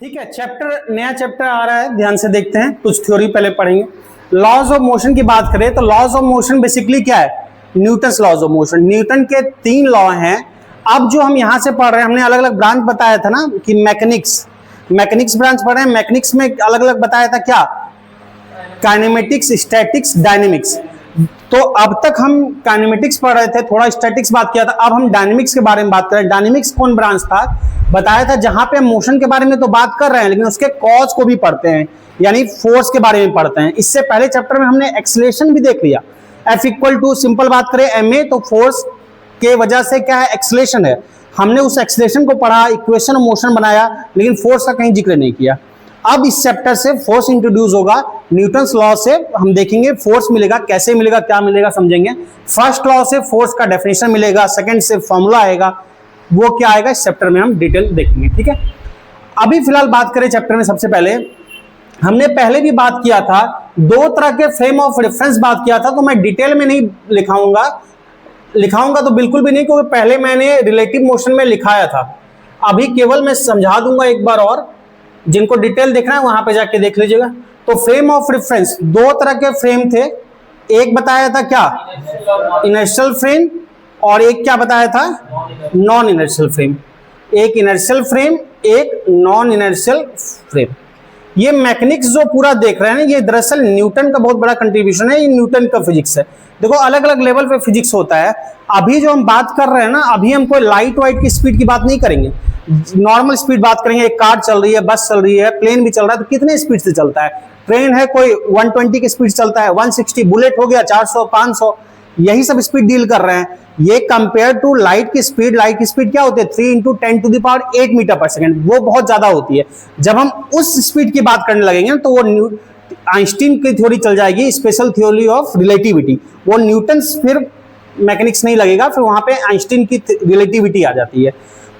ठीक है, नया चैप्टर आ रहा है, ध्यान से देखते हैं। कुछ थ्योरी पहले पढ़ेंगे। लॉज ऑफ मोशन की बात करें तो लॉज ऑफ मोशन बेसिकली क्या है? Newton's laws of motion. Newton के 3 लॉ हैं। अब जो हम यहां से पढ़ रहे हैं, हमने अलग अलग ब्रांच बताया था ना कि मैकेनिक्स ब्रांच पढ़ रहे हैं। मैकेनिक्स में अलग अलग बताया था क्या? Kinematics, statics, dynamics. तो अब तक हम काइनेमेटिक्स पढ़ रहे थे, थोड़ा स्टैटिक्स बात किया था। अब हम डायनेमिक्स के बारे में बात करें। डायनेमिक्स कौन ब्रांच था? बताया था जहां पे हम मोशन के बारे में तो बात कर रहे हैं, लेकिन उसके कॉज को भी पढ़ते हैं, यानी फोर्स के बारे में पढ़ते हैं। इससे पहले चैप्टर में हमने एक्सेलरेशन भी देख लिया। F इक्वल टू, सिंपल बात करें, ma, तो फोर्स के वजह से क्या है? एक्सेलरेशन है। हमने उस एक्सेलरेशन को पढ़ा, इक्वेशन मोशन बनाया, लेकिन फोर्स का कहीं जिक्र नहीं किया। अब इस चैप्टर से फोर्स इंट्रोड्यूस होगा। न्यूटन्स लॉ से हम देखेंगे फोर्स मिलेगा, कैसे मिलेगा, क्या मिलेगा, समझेंगे। फर्स्ट लॉ से फोर्स का डेफिनेशन मिलेगा, सेकंड से फॉर्मूला आएगा। वो क्या आएगा इस चैप्टर में हम डिटेल देखेंगे। ठीक है, अभी फिलहाल बात करें चैप्टर में। सबसे पहले हमने पहले भी बात किया था, 2 तरह के फ्रेम ऑफ रेफरेंस बात किया था, तो मैं डिटेल में नहीं लिखाऊंगा तो बिल्कुल भी नहीं, क्योंकि पहले मैंने रिलेटिव मोशन में लिखाया था। अभी केवल मैं समझा दूंगा एक बार और। जिनको डिटेल देखना है वहां पे जाके देख लीजिएगा। तो फ्रेम ऑफ रेफरेंस, 2 तरह के फ्रेम थे। एक बताया था क्या? इनर्शियल फ्रेम, और एक क्या बताया था? Non inertial frame. एक इनर्शियल फ्रेम, एक नॉन इनर्शियल फ्रेम। ये मैकेनिक्स जो पूरा देख रहे हैं, ये दरअसल न्यूटन का बहुत बड़ा कंट्रीब्यूशन है। ये न्यूटन का फिजिक्स है। देखो, अलग अलग लेवल पे फिजिक्स होता है। अभी जो हम बात कर रहे हैं ना, अभी हम कोई लाइट वाइट की स्पीड की बात नहीं करेंगे, नॉर्मल स्पीड बात करेंगे। एक कार चल रही है, बस चल रही है, प्लेन भी चल रहा है, तो कितने स्पीड से चलता है? ट्रेन है, कोई 120 की स्पीड चलता है, 160, बुलेट हो गया 400, 500, यही सब स्पीड डील कर रहे हैं। ये कंपेयर टू लाइट की स्पीड क्या होती है? 3 × 10⁸ मीटर पर सेकंड। वो बहुत ज्यादा होती है। जब हम उस स्पीड की बात करने लगेंगे तो वो आइंस्टीन की थ्योरी चल जाएगी, स्पेशल थ्योरी ऑफ रिलेटिविटी। वो न्यूटन फिर मैकेनिक्स नहीं लगेगा, फिर वहां पे आइंस्टीन की रिलेटिविटी आ जाती है।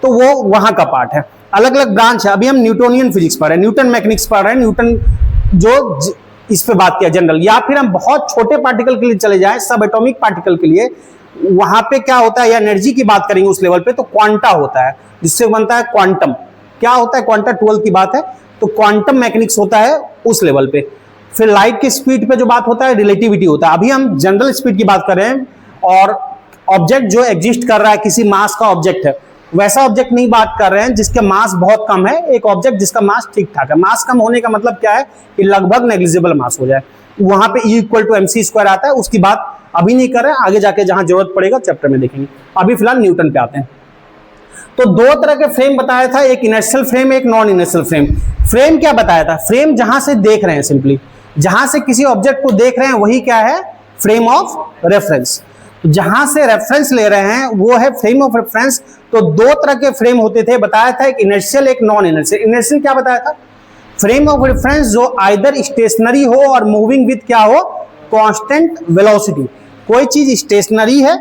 तो वो वहां का पार्ट है। अलग अलग ब्रांच है। अभी हम न्यूटोनियन फिजिक्स पढ़ रहे हैं, न्यूटन मैकेनिक्स पढ़ रहे हैं। न्यूटन जो इस पे बात किया जनरल, या फिर हम बहुत छोटे पार्टिकल के लिए चले जाएं, सब एटॉमिक पार्टिकल के लिए, वहां पे क्या होता है, या एनर्जी की बात करेंगे उस लेवल पे, तो क्वांटा होता है, जिससे बनता है क्वांटम। क्या होता है क्वांटा? 12th की बात है। तो क्वांटम मैकेनिक्स होता है उस लेवल पे। फिर लाइट की स्पीड पे जो बात होता है, रिलेटिविटी होता है। अभी हम जनरल स्पीड की बात कर रहे हैं, और ऑब्जेक्ट जो एग्जिस्ट कर रहा है, किसी मास का ऑब्जेक्ट है, वैसा ऑब्जेक्ट नहीं बात कर रहे हैं जिसके मास बहुत कम है। एक ऑब्जेक्ट जिसका मास ठीक ठाक है। मास कम होने का मतलब क्या है? कि लगभग नेग्लिजिबल मास हो जाए। वहां पे E = mc² आता है। उसकी बात अभी नहीं कर रहे हैं, आगे जाके जहां जरूरत पड़ेगा चैप्टर में देखेंगे। अभी फिलहाल न्यूटन पे आते हैं। तो 2 तरह के फ्रेम बताया था, एक इनर्शियल फ्रेम, एक नॉन इनर्शियल फ्रेम। फ्रेम क्या बताया था? फ्रेम जहां से देख रहे हैं, सिंपली जहां से किसी ऑब्जेक्ट को देख रहे हैं, वही क्या है? Frame of reference. जहां से रेफरेंस ले रहे हैं वो है फ्रेम ऑफ रेफरेंस। तो 2 तरह के फ्रेम होते थे, बताया था, एक इनर्शियल, एक नॉन इनर्शियल। इनर्शियल क्या बताया था? फ्रेम ऑफ रेफरेंस जो आइदर स्टेशनरी हो और मूविंग विद क्या हो? Constant velocity. कोई चीज स्टेशनरी है,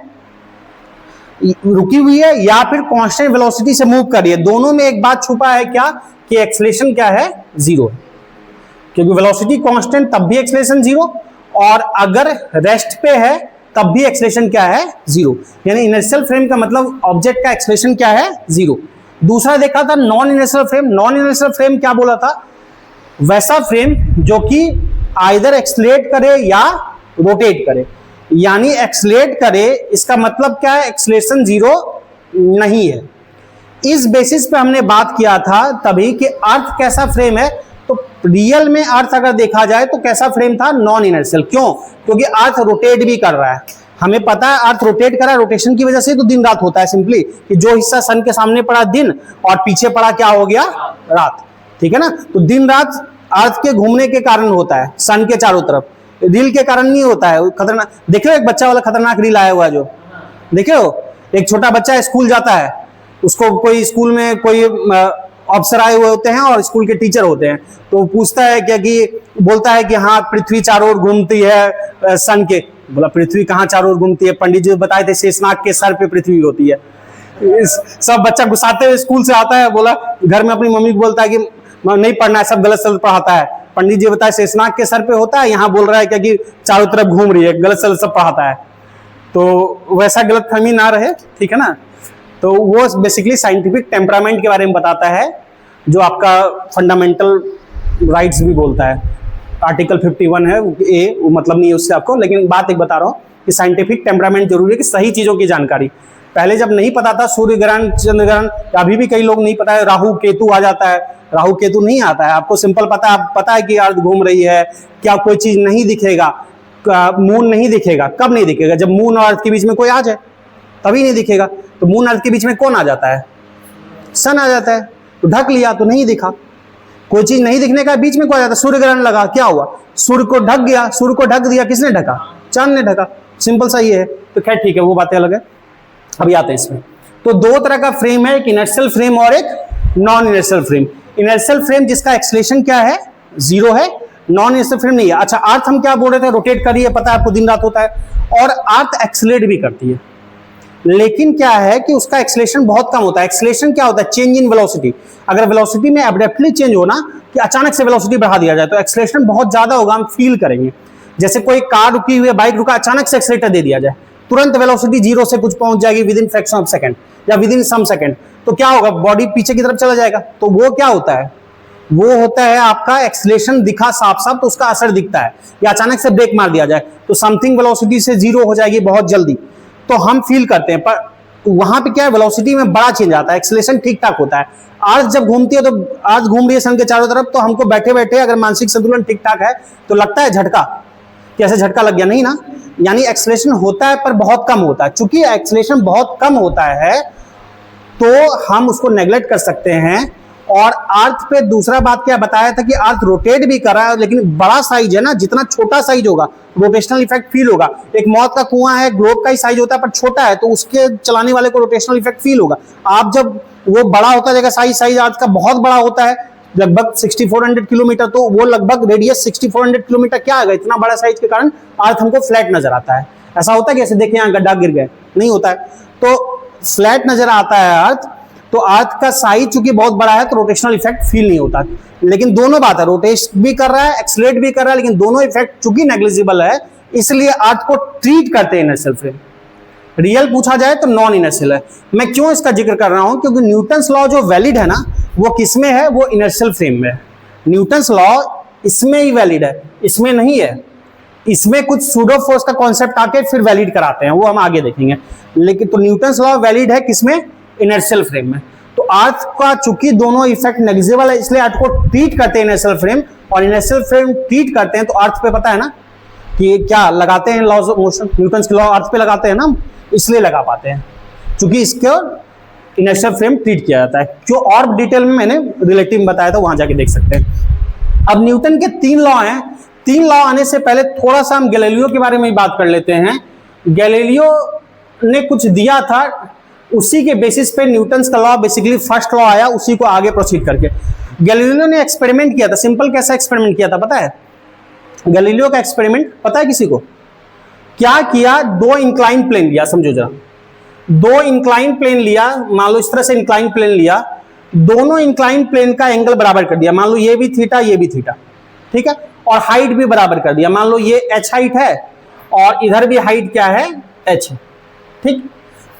रुकी हुई है, या फिर कांस्टेंट वेलोसिटी से मूव कर रही है। दोनों में एक बात छुपा है क्या? कि एक्सेलरेशन क्या है? 0 है। क्योंकि वेलोसिटी कांस्टेंट तब भी एक्सेलरेशन 0, और अगर रेस्ट पे है तब भी एक्सेलरेशन क्या है? 0। यानी इनर्शियल फ्रेम का मतलब ऑब्जेक्ट का एक्सेलरेशन क्या है? 0। दूसरा देखा था non inertial frame. Non inertial frame क्या बोला था? वैसा फ्रेम जो कि आइदर एक्सेलरेट करे या रोटेट करे। यानी एक्सेलरेट करे, इसका मतलब क्या है? एक्सेलरेशन 0 नहीं है। इस बेसिस पे हमने बात किया था तभी कि अर्थ कैसा फ्रेम है। तो रियल में अर्थ अगर देखा जाए तो कैसा फ्रेम था? Non inertial. क्यों? क्योंकि अर्थ रोटेट भी कर रहा है। हमें पता है अर्थ रोटेट कर रहा है, रोटेशन की वजह से तो दिन रात होता है। सिंपली कि जो हिस्सा सन के सामने पड़ा दिन, और पीछे पड़ा क्या हो गया? रात। ठीक है ना? तो दिन रात अर्थ के घूमने के कारण होता है, सन के चारों तरफ। रील के कारण नहीं होता है। खतरनाक देखो, एक बच्चा वाला खतरनाक रील आया हुआ, जो देखो, एक छोटा बच्चा स्कूल जाता है, उसको कोई स्कूल में कोई अफसर आए हुए होते हैं और स्कूल के टीचर होते हैं, तो पूछता है क्या, कि बोलता है कि हाँ पृथ्वी चारों ओर घूमती है सन के। बोला पृथ्वी कहाँ चारों ओर घूमती है? पंडित जी बताए थे शेषनाग के सर पे पृथ्वी होती है। सब बच्चा गुस्साते हुए स्कूल से आता है, बोला घर में अपनी मम्मी को बोलता है कि नहीं पढ़ना है, सब गलत सलत पढ़ाता है। पंडित जी बताए शेषनाग के सर पे होता है, यहाँ बोल रहा है क्या कि चारों तरफ घूम रही है, गलत सलत सब पढ़ाता है। तो वैसा गलतफहमी ना रहे, ठीक है ना। तो वो बेसिकली साइंटिफिक टेम्परामेंट के बारे में बताता है। जो आपका फंडामेंटल राइट्स भी बोलता है, आर्टिकल 51 है ए, वो मतलब नहीं है उससे आपको, लेकिन बात एक बता रहा हूँ कि साइंटिफिक टेम्परामेंट जरूरी है कि सही चीज़ों की जानकारी। पहले जब नहीं पता था सूर्य ग्रहण चंद्र ग्रहण, अभी भी कई लोग नहीं पता है, राहु केतु आ जाता है, राहु केतु नहीं आता है आपको, सिंपल पता है कि अर्थ घूम रही है, क्या कोई चीज नहीं दिखेगा, मून नहीं दिखेगा, कब नहीं दिखेगा, जब मून और अर्थ के बीच में कोई आ जाए तभी नहीं दिखेगा। तो मून अर्थ के बीच में कौन आ जाता है, सन आ जाता है, तो ढक लिया तो नहीं दिखा। कोई चीज नहीं दिखने का बीच में कोई आ जाता है, सूर्य ग्रहण लगा, क्या हुआ, सूर्य को ढक गया, सूर्य को ढक दिया किसने ढका, चांद ने ढका, सिंपल सा ये है। तो खैर ठीक है, वो बातें अलग है, अभी आते हैं इसमें। तो दो तरह का फ्रेम है, एक इनर्शियल फ्रेम और एक non inertial frame. Inertial frame जिसका एक्सेलरेशन क्या है, 0 है, नॉन इनर्शियल फ्रेम नहीं है। अच्छा, अर्थ हम क्या बोल रहे थे, रोटेट कर रही है, पता है आपको, दिन रात होता है, और अर्थ एक्सेलरेट भी करती है, लेकिन क्या है कि उसका एक्सेलरेशन बहुत कम होता है। एक्सेलरेशन क्या होता है, चेंज इन वेलोसिटी। अगर वेलोसिटी में एब्रप्टली चेंज हो ना, कि अचानक से वेलोसिटी बढ़ा दिया जाए, तो एक्सेलरेशन बहुत ज्यादा होगा, हम फील करेंगे। जैसे कोई कार रुकी हुई है, बाइक रुका, अचानक से एक्सेलरेटर दे दिया जाए, तुरंत वेलोसिटी 0 से कुछ पहुंच जाएगी with in fraction of second या विद इन सम सेकंड, तो क्या होगा, बॉडी पीछे की तरफ चला जाएगा। तो वो क्या होता है, वो होता है आपका एक्सेलरेशन दिखा साफ साफ, तो उसका असर दिखता है। या अचानक से ब्रेक मार दिया जाए तो समथिंग वेलोसिटी से 0 हो जाएगी बहुत जल्दी, तो हम फील करते हैं। पर वहां पे क्या है, वेलोसिटी में बड़ा चेंज आता है, एक्सेलरेशन ठीक ठाक होता है। अर्थ जब घूमती है, तो अर्थ घूम रही है सन के चारों तरफ, तो हमको बैठे बैठे अगर मानसिक संतुलन ठीक ठाक है तो लगता है झटका, कैसे झटका लग गया, नहीं ना। यानी एक्सेलरेशन होता है पर बहुत कम होता है। चूंकि एक्सेलरेशन बहुत कम होता है तो हम उसको नेग्लेक्ट कर सकते हैं। और अर्थ पे दूसरा बात क्या बताया था कि अर्थ रोटेट भी कर रहा है, लेकिन बड़ा साइज है ना, जितना छोटा साइज होगा रोटेशनल इफेक्ट फील होगा। एक मौत का कुआं है, ग्लोब का ही साइज होता है पर छोटा है, तो उसके चलाने वाले को रोटेशनल इफेक्ट फील होगा। आप जब वो बड़ा होता जाएगा, साइज अर्थ का बहुत बड़ा होता है, लगभग 6400 किलोमीटर, तो वो लगभग रेडियस 6400 किलोमीटर क्या आएगा, इतना बड़ा साइज के कारण अर्थ हमको फ्लैट नजर आता है। ऐसा होता है कि ऐसे देखिए यहाँ गड्ढा गिर गए, नहीं होता है, तो फ्लैट नजर आता है अर्थ। तो अर्थ का साइज चूंकि बहुत बड़ा है तो रोटेशनल इफेक्ट फील नहीं होता। लेकिन दोनों बात है, रोटेट भी कर रहा है, एक्सेलरेट भी कर रहा है, लेकिन दोनों इफेक्ट चूंकि नेग्लिजिबल है, इसलिए अर्थ को ट्रीट करते हैं इनर्शियल फ्रेम। रियल पूछा जाए तो नॉन इनर्शियल है। मैं क्यों इसका जिक्र कर रहा हूं, क्योंकि न्यूटन्स लॉ जो वैलिड है ना, वो किसमें है, वो इनर्शियल फ्रेम में है। न्यूटन्स लॉ इसमें ही वैलिड है, इसमें नहीं है। इसमें कुछ सूडो फोर्स का कॉन्सेप्ट आके फिर वैलिड कराते हैं, वो हम आगे देखेंगे। लेकिन तो न्यूटन्स लॉ वैलिड है किसमें, इनर्शियल फ्रेम में। तो अर्थ का चूंकि दोनों इफेक्ट नेग्लिजिबल है, इसलिए अर्थ को ट्रीट करते हैं इनर्शियल फ्रेम, और इनर्शियल फ्रेम ट्रीट करते हैं तो अर्थ पे पता है ना कि क्या लगाते हैं, लॉज ऑफ मोशन, न्यूटन्स के लॉ अर्थ पे लगाते हैं ना, इसलिए लगा पाते हैं क्योंकि इसको इनर्शियल फ्रेम ट्रीट किया जाता है। जो और डिटेल में मैंने रिलेटिव में बताया था, वहां जाके देख सकते हैं। अब न्यूटन के 3 लॉ हैं। 3 लॉ आने से पहले थोड़ा सा हम गैलीलियो के बारे में बात कर लेते हैं। गैलीलियो ने कुछ दिया था, उसी के बेसिस पे न्यूटन्स का लॉ बेसिकली फर्स्ट लॉ आया, उसी को आगे प्रोसीड करके गैलीलियो ने एक्सपेरिमेंट किया था। सिंपल कैसा एक्सपेरिमेंट किया था पता है, गैलीलियो का एक्सपेरिमेंट पता है किसी को, क्या किया, 2 इंक्लाइन प्लेन लिया, समझो जरा, 2 इंक्लाइन प्लेन लिया, मान लो इस तरह से इंक्लाइन प्लेन लिया, दोनों इंक्लाइन प्लेन का एंगल बराबर कर दिया, मान लो ये भी थीटा ये भी थीटा, ठीक है, और हाइट भी बराबर कर दिया, मान लो ये h हाइट है और इधर भी हाइट क्या है, h है, ठीक।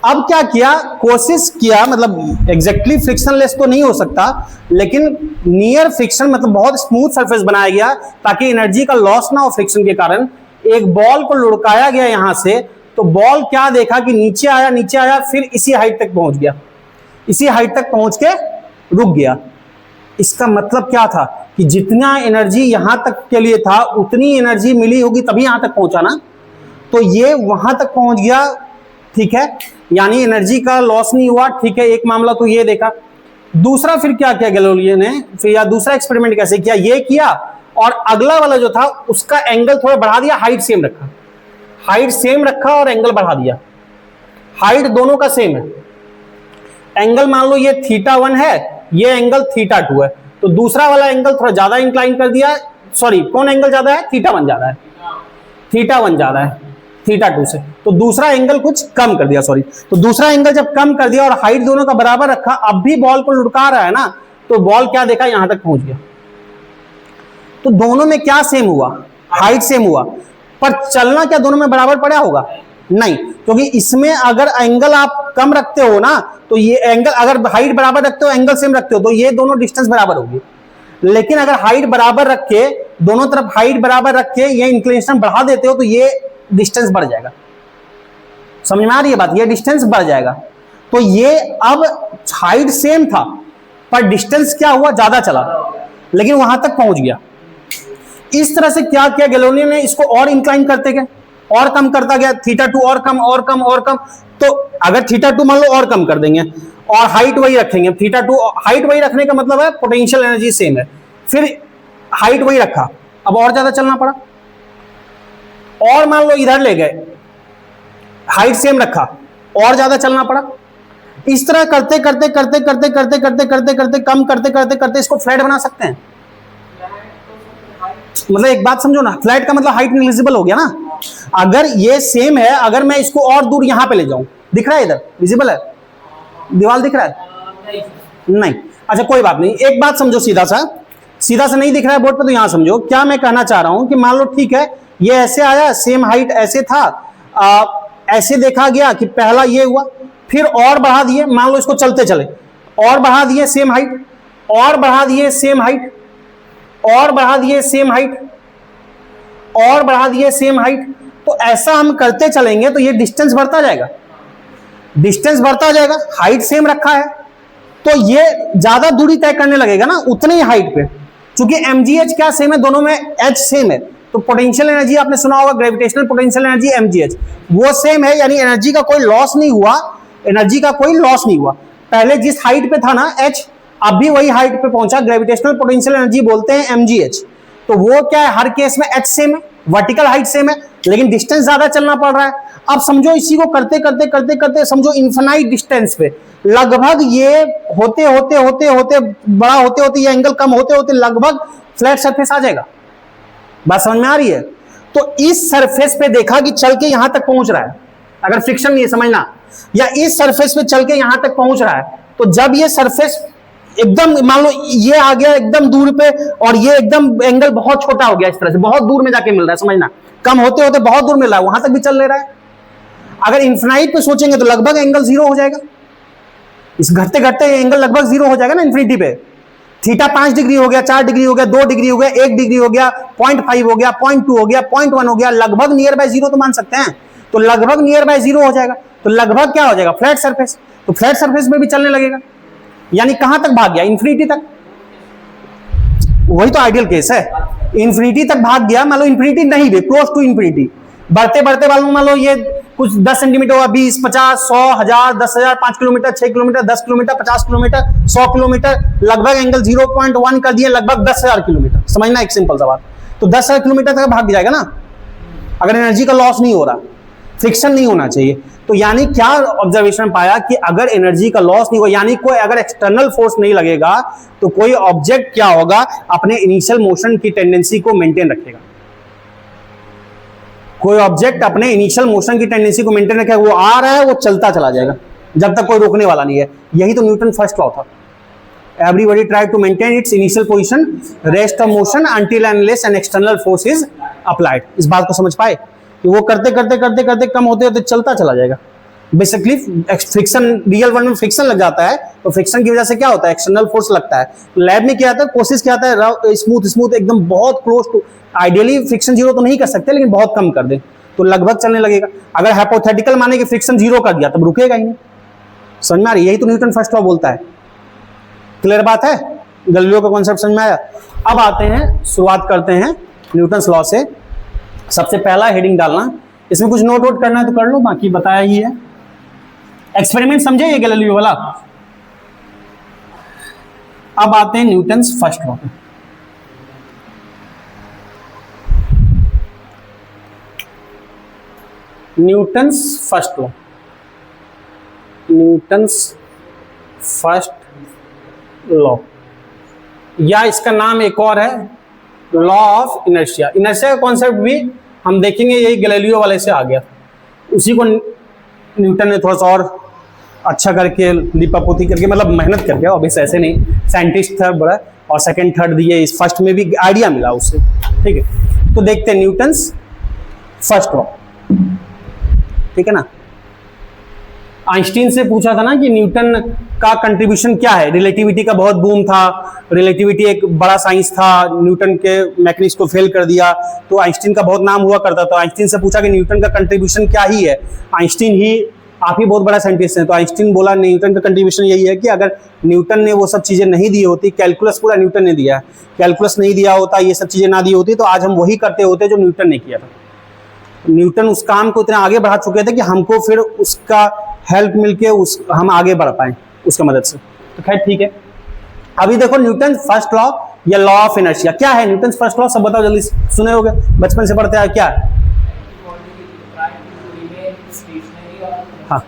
अब क्या किया, कोशिश किया, मतलब एग्जैक्टली फ्रिक्शनलेस तो नहीं हो सकता, लेकिन नियर फ्रिक्शन, मतलब बहुत स्मूथ सरफेस बनाया गया ताकि एनर्जी का लॉस ना हो फ्रिक्शन के कारण। एक बॉल को लुढ़काया गया यहां से, तो बॉल क्या देखा कि नीचे आया, फिर इसी हाइट तक पहुंच गया, इसी हाइट तक पहुंच के रुक गया। इसका मतलब क्या था कि जितना एनर्जी यहां तक के लिए था उतनी एनर्जी मिली होगी तभी यहां तक पहुंचा ना, तो ये वहां तक पहुंच गया, ठीक है, यानी एनर्जी का लॉस नहीं हुआ, ठीक है। एक मामला तो ये देखा। दूसरा फिर क्या किया गैलीलियो ने, फिर या दूसरा एक्सपेरिमेंट कैसे किया, ये किया और अगला वाला जो था उसका एंगल थोड़ा बढ़ा दिया, हाइट सेम रखा और एंगल बढ़ा दिया। हाइट दोनों का सेम है, एंगल मान लो ये θ1 है, ये एंगल θ2 है, तो दूसरा वाला एंगल थोड़ा ज्यादा इंक्लाइन कर दिया, सॉरी कौन एंगल ज्यादा है, θ1 ज्यादा है, θ1 ज्यादा है θ2 से, तो दूसरा एंगल कुछ कम कर दिया, सॉरी, तो दूसरा एंगल जब कम कर दिया और हाइट दोनों का बराबर रखा, अब भी बॉल को लुढ़का रहा है ना, तो बॉल क्या देखा, यहां तक पहुंच गया। तो दोनों में क्या सेम हुआ, हाइट सेम हुआ, पर चलना क्या दोनों में बराबर पड़ा होगा, नहीं, क्योंकि इसमें अगर एंगल आप कम रखते हो ना, तो ये एंगल, अगर हाइट बराबर रखते हो, एंगल सेम रखते हो, तो ये दोनों डिस्टेंस बराबर होगी। लेकिन अगर हाइट बराबर रख के, दोनों तरफ हाइट बराबर रख के ये इंक्लिनेशन बढ़ा देते हो, तो ये डिस्टेंस बढ़ जाएगा। समझ में आ रही है बात? ये डिस्टेंस बढ़ जाएगा। तो ये अब हाइट सेम था, पर डिस्टेंस क्या हुआ, ज्यादा चला, लेकिन वहां तक पहुंच गया। इस तरह से क्या किया गैलीलियो ने, इसको और इंक्लाइन करते गए, और कम करता गया, θ2 और कम और कम और कम। तो अगर θ2 मान लो और कम कर देंगे और हाइट वही रखेंगे, θ2 हाइट वही रखने का मतलब है पोटेंशियल एनर्जी सेम है, फिर हाइट वही रखा, अब और ज्यादा चलना पड़ा, और मान लो इधर ले गए, हाइट सेम रखा, और ज्यादा चलना पड़ा। इस तरह करते करते करते करते करते करते करते करते कम करते करते करते इसको फ्लैट बना सकते हैं। मतलब एक बात समझो ना, फ्लैट का मतलब हाइट निग्लिजिबल हो गया ना। अगर ये सेम है, अगर मैं इसको और दूर यहां पे ले जाऊं, दिख रहा है इधर, विजिबल है, दीवार दिख रहा है? नहीं। अच्छा कोई बात नहीं, एक बात समझो, सीधा सा नहीं दिख रहा है बोर्ड पे, तो यहां समझो क्या मैं कहना चाह रहा हूं कि मान लो ठीक है, ये ऐसे आया, सेम हाइट ऐसे था, ऐसे देखा गया कि पहला ये हुआ, फिर और बढ़ा दिए, मान लो इसको चलते चले, और बढ़ा दिए सेम हाइट, और बढ़ा दिए सेम हाइट, और बढ़ा दिए सेम हाइट, और बढ़ा दिए सेम हाइट। तो ऐसा हम करते चलेंगे तो ये डिस्टेंस बढ़ता जाएगा, डिस्टेंस बढ़ता जाएगा, हाइट सेम रखा है तो ये ज्यादा दूरी तय करने लगेगा ना उतनी ही हाइट पे। चूंकि mgh क्या सेम है, दोनों में h सेम है, तो पोटेंशियल एनर्जी आपने सुना होगा, ग्रेविटेशनल पोटेंशियल एनर्जी mgh वो सेम है, यानी एनर्जी का कोई लॉस नहीं हुआ, एनर्जी का कोई लॉस नहीं हुआ। पहले जिस हाइट पे था ना h, अब भी वही हाइट पे पहुंचा, ग्रेविटेशनल पोटेंशियल एनर्जी बोलते हैं mgh। तो वो क्या है, हर केस में h सेम है, वर्टिकल हाइट सेम है, लेकिन डिस्टेंस ज्यादा चलना पड़ रहा है। अब समझो इसी को करते करते करते करते समझो इन्फिनाइट डिस्टेंस पे, लगभग ये होते होते होते होते बड़ा होते होते ये एंगल कम होते होते लगभग फ्लैट सरफेस आ जाएगा। बात समझ में आ रही है? तो इस सरफेस पे देखा कि चल के यहां तक पहुंच रहा है, अगर फ्रिक्शन नहीं है समझना, या इस सरफेस पे चल के यहां तक पहुंच रहा है, तो जब ये सरफेस एकदम मान लो ये आ गया एकदम दूर पे, और ये एकदम एंगल बहुत छोटा हो गया, इस तरह से बहुत दूर में जाके मिल रहा है, समझना, कम होते होते बहुत दूर मिल रहा है, वहां तक भी चल ले रहा है। अगर इन्फिनाइट पे सोचेंगे तो लगभग एंगल जीरो हो जाएगा, इस घटते घटते एंगल लगभग जीरो हो जाएगा ना इन्फिनिटी पे। थीटा 5 डिग्री हो गया, 4 डिग्री हो गया, 2 डिग्री हो गया, 1 डिग्री हो गया, 0.5 हो गया, 0.2 हो गया, 0.1 हो गया, लगभग नियर बाय जीरो तो मान सकते हैं। तो लगभग नियर बाय जीरो हो जाएगा, तो लगभग क्या हो जाएगा, फ्लैट सरफेस। तो फ्लैट सरफेस में भी चलने लगेगा, यानी कहां तक भाग गया, इन्फिनिटी तक। वही तो आइडियल केस है, इन्फिनिटी तक भाग गया, मान लो इन्फिनिटी नहीं भी, क्लोज टू इन्फिनिटी, बढ़ते बढ़ते मान लो ये कुछ 10 सेंटीमीटर हुआ, 20, 50, 100, 1000, 10,000, 5 kilometre, 6 kilometre, 10 kilometre, 50 kilometre, 100 kilometre, लगभग एंगल 0.1 कर दिए, लगभग 10,000 किलोमीटर। समझना एक सिंपल सा बात, तो 10,000 किलोमीटर तक भाग जाएगा ना, अगर एनर्जी का लॉस नहीं हो रहा, फ्रिक्शन नहीं होना चाहिए। तो यानी क्या ऑब्जर्वेशन पाया कि अगर एनर्जी का लॉस नहीं हो, यानी कोई अगर एक्सटर्नल फोर्स नहीं लगेगा, तो कोई ऑब्जेक्ट क्या होगा, अपने इनिशियल मोशन की टेंडेंसी को मेंटेन रखेगा। कोई ऑब्जेक्ट अपने इनिशियल मोशन की टेंडेंसी को मेंटेन रखेगा, वो आ रहा है वो चलता चला जाएगा जब तक कोई रोकने वाला नहीं है। यही तो न्यूटन फर्स्ट लॉ था, everybody try to maintain its initial position, rest of motion until and unless an external force is applied. इस बात को समझ पाए कि वो करते करते करते करते कम होते होते चलता चला जाएगा। बेसिकली फ्रिक्शन, रियल वर्ल्ड में फ्रिक्शन लग जाता है, तो फ्रिक्शन की वजह से क्या होता है, एक्सटर्नल फोर्स लगता है। लैब में क्या आता है, कोशिश क्या आता है, स्मूथ स्मूथ एकदम बहुत close to, ideally friction zero तो नहीं कर सकते, लेकिन बहुत कम कर दें तो लगभग चलने लगेगा। अगर हाइपोथेटिकल माने कि फ्रिक्शन जीरो कर दिया तब रुकेगा ही नहीं। समझ में आ रही, यही तो न्यूटन फर्स्ट लॉ बोलता है। क्लियर बात है, गैलीलियो का कॉन्सेप्ट समझ में आया। अब आते हैं, शुरुआत करते हैं न्यूटन लॉ से। सबसे पहला हेडिंग डालना, इसमें कुछ नोट वोट करना है तो कर लो, बाकी बताया ही है। एक्सपेरिमेंट समझे ये गैलीलियो वाला। अब आते हैं न्यूटन्स फर्स्ट लॉ पे। Newton's first law, Newton's first law, या इसका नाम एक और है लॉ ऑफ इनर्शिया। इनर्शिया का कॉन्सेप्ट भी हम देखेंगे, यही गैलीलियो वाले से आ गया, उसी को न्यूटन ने थोड़ा सा और अच्छा करके लिपापोती करके, मतलब मेहनत करके, ऑब्वियस ऐसे नहीं, साइंटिस्ट था बड़ा, और सेकंड थर्ड दिए, इस फर्स्ट में भी आइडिया मिला उससे। ठीक है, तो देखते हैं न्यूटन्स फर्स्ट लॉ। ठीक है ना। आइंस्टीन से पूछा था ना कि न्यूटन का कंट्रीब्यूशन क्या है, रिलेटिविटी का बहुत बूम था, रिलेटिविटी एक बड़ा साइंस था, न्यूटन के मैकेनिक्स को फेल कर दिया, तो आइंस्टीन का बहुत नाम हुआ करता था। आइंस्टीन से पूछा कि न्यूटन का कंट्रीब्यूशन क्या ही है, आइंस्टीन ही, आप ही बहुत बड़ा साइंटिस्ट हैं, तो आइंस्टीन बोला न्यूटन का कंट्रीब्यूशन यही है कि अगर न्यूटन ने वो सब चीज़ें नहीं दी होती, कैलकुलस पूरा न्यूटन ने दिया है, कैलकुलस नहीं दिया होता, ये सब चीज़ें ना दी होती, तो आज हम वही करते होते जो न्यूटन ने किया था। न्यूटन उस काम को इतना आगे बढ़ा चुके थे कि हमको फिर उसका हेल्प मिलके हम आगे बढ़ पाए उसके मदद से। तो खैर ठीक है, अभी देखो न्यूटन फर्स्ट लॉ या लॉ ऑफ इनर्शिया क्या है। न्यूटन फर्स्ट लॉ सब बताओ जल्दी, सुने होगे बचपन से पढ़ते आए, क्या है? हाँ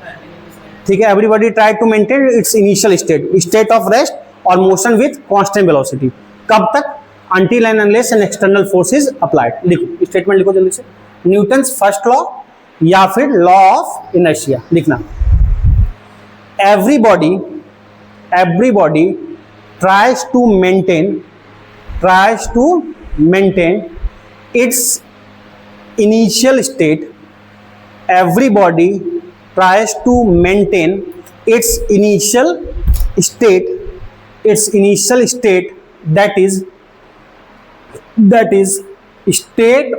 ठीक है, everybody try to maintain its initial state of rest और मोशन विथ कांस्टेंट वेलोसिटी। कब तक? Until and unless an external force is applied. लिखो स्टेटमेंट लिखो जल्दी से, न्यूटन्स फर्स्ट लॉ या फिर लॉ ऑफ इनर्शिया लिखना। everybody tries to maintain its initial state. Everybody tries to maintain its initial state that is state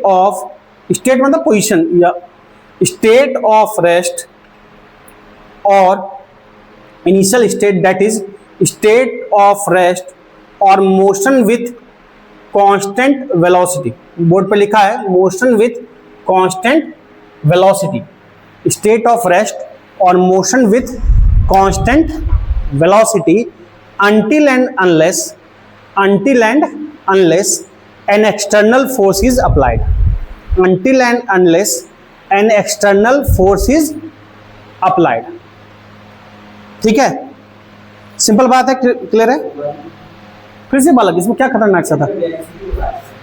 मतलब position या state of rest और initial state that is state of rest और motion with constant velocity। Board पे लिखा है motion with constant velocity, state of rest और motion with constant velocity until and unless an external force is applied। until and unless an external force is applied। ठीक है, simple बात है, clear है। फिर से बालक, इसमें क्या खतरनाक सा था?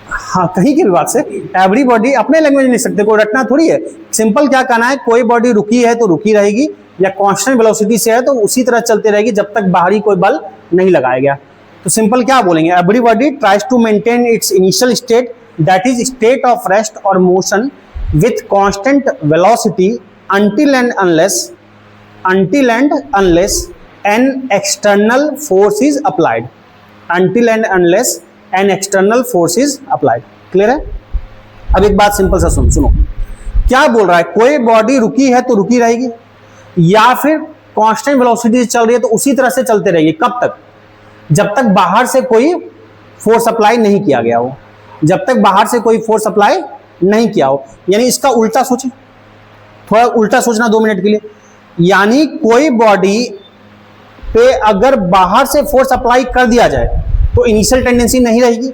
हाँ, कहीं की भी बात से एवरीबॉडी, अपने लैंग्वेज लिख सकते, कोई रटना थोड़ी है। सिंपल क्या कहना है, कोई बॉडी रुकी है तो रुकी रहेगी, या कांस्टेंट वेलोसिटी से है तो उसी तरह चलती रहेगी जब तक बाहरी कोई बल नहीं लगाया गया। तो सिंपल क्या बोलेंगे, everybody tries to maintain its initial state that is state of rest और motion with constant velocity until and unless an external force is applied। until and unless an external force is applied। Clear है। अब एक बात simple सा सुनो, क्या बोल रहा है, कोई बॉडी रुकी है तो रुकी रहेगी, या फिर कांस्टेंट वेलोसिटी से चल रही है तो उसी तरह से चलते रहेगी। कब तक? जब तक बाहर से कोई फोर्स अप्लाई नहीं किया गया हो, जब तक बाहर से कोई फोर्स अप्लाई नहीं किया हो। यानी इसका उल्टा सोचें, थोड़ा उल्टा सोचना 2 मिनट के लिए। यानी कोई बॉडी पे अगर बाहर से फोर्स अप्लाई कर दिया जाए तो इनिशियल टेंडेंसी नहीं रहेगी।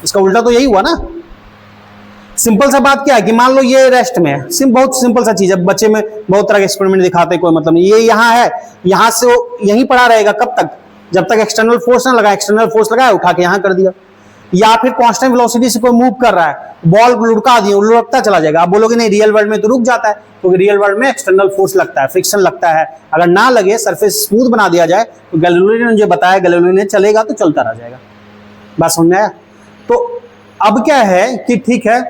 इसका उल्टा तो यही हुआ ना। सिंपल सा बात क्या है कि मान लो ये रेस्ट में है, बहुत सिंपल सा चीज है, बच्चे में बहुत तरह के एक्सपेरिमेंट दिखाते हैं, कोई मतलब नहीं। ये यहाँ है, यहाँ से यहीं पड़ा रहेगा कब तक? जब तक एक्सटर्नल फोर्स ना लगा। एक्सटर्नल फोर्स लगाया, उठा के यहाँ कर दिया। या फिर कांस्टेंट वेलोसिटी से कोई मूव कर रहा है, बॉल लुढ़का दिए, लुढ़कता चला जाएगा। आप बोलोगे नहीं, रियल वर्ल्ड में तो रुक जाता है, क्योंकि रियल वर्ल्ड में एक्सटर्नल फोर्स लगता है, फ्रिक्शन लगता है। अगर ना लगे, सरफेस स्मूथ बना दिया जाए, तो गैलीलियो ने जो बताया, गैलीलियो ने चलेगा तो चलता रह जाएगा। बात समझ में आया? तो अब क्या है कि ठीक है,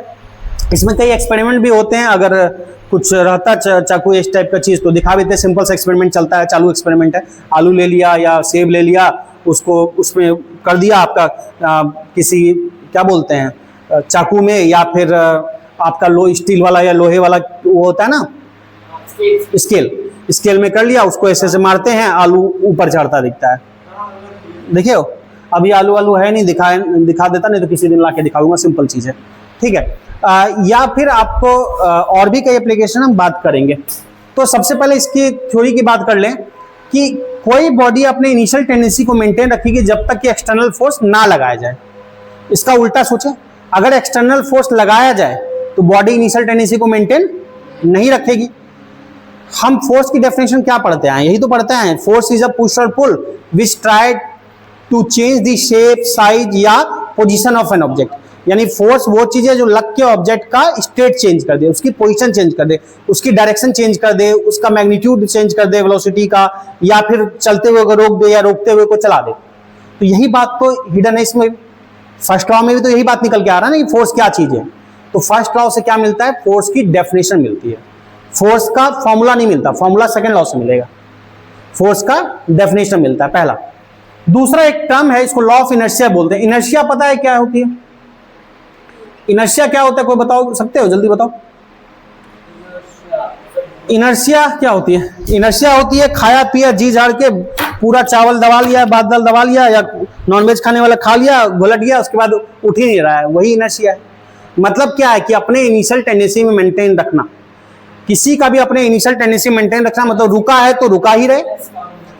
इसमें कई एक्सपेरिमेंट भी होते हैं। अगर कुछ रहता चाकू इस टाइप का चीज तो दिखा देते हैं। सिंपल सा एक्सपेरिमेंट चलता है, चालू एक्सपेरिमेंट है। आलू ले लिया या सेब ले लिया, उसको उसमें कर दिया आपका किसी क्या बोलते हैं चाकू में, या फिर आपका स्टील वाला या लोहे वाला वो होता है ना, स्केल में कर लिया, उसको ऐसे से मारते हैं, आलू ऊपर चढ़ता दिखता है। देखिए अभी आलू है नहीं, दिखा देता, नहीं तो किसी दिन ला के दिखाऊंगा। सिंपल चीज है, ठीक है। या फिर आपको और भी कई एप्लीकेशन हम बात करेंगे। तो सबसे पहले इसकी थ्योरी की बात कर लें कि कोई बॉडी अपने इनिशियल टेंडेंसी को मेंटेन रखेगी जब तक कि एक्सटर्नल फोर्स ना लगाया जाए। इसका उल्टा सोचें, अगर एक्सटर्नल फोर्स लगाया जाए तो बॉडी इनिशियल टेंडेंसी को मेंटेन नहीं रखेगी। हम फोर्स की डेफिनेशन क्या पढ़ते हैं? यही तो पढ़ते हैं, फोर्स इज अ पुश और pull which try to change the shape, size या पोजीशन ऑफ एन ऑब्जेक्ट। यानी फोर्स वो चीज है जो लग के ऑब्जेक्ट का स्टेट चेंज कर दे, उसकी पोजीशन चेंज कर दे, उसकी डायरेक्शन चेंज कर दे, उसका मैग्नीट्यूड चेंज कर दे वेलोसिटी का, या फिर चलते हुए को रोक दे या रोकते हुए को चला दे। तो यही बात तो हिडन है इसमें। फर्स्ट लॉ में भी तो यही बात निकल के आ रहा है ना कि फोर्स क्या चीज है। तो फर्स्ट लॉ से क्या मिलता है? फोर्स की डेफिनेशन मिलती है। फोर्स का फॉर्मूला नहीं मिलता, फॉर्मूला सेकंड लॉ से मिलेगा, फोर्स का डेफिनेशन मिलता है पहला। दूसरा एक टर्म है, इसको लॉ ऑफ इनर्शिया बोलते हैं। इनर्शिया पता है क्या होती है? इनर्शिया क्या होता है, कोई बताओ सकते हो, जल्दी बताओ। इनर्शिया क्या होती है? इनर्शिया होती है खाया पिया जी झाड़ के पूरा चावल दबा लिया, बादल दबा लिया, या नॉनवेज खाने वाला खा लिया, घुलट गया, उसके बाद उठ ही नहीं रहा है, वही इनर्शिया है। मतलब क्या है कि अपने इनिशियल टेंडेंसी में मेंटेन रखना, किसी का भी अपने इनिशियल टेंडेंसी मेंटेन रखना, मतलब रुका है तो रुका ही रहे,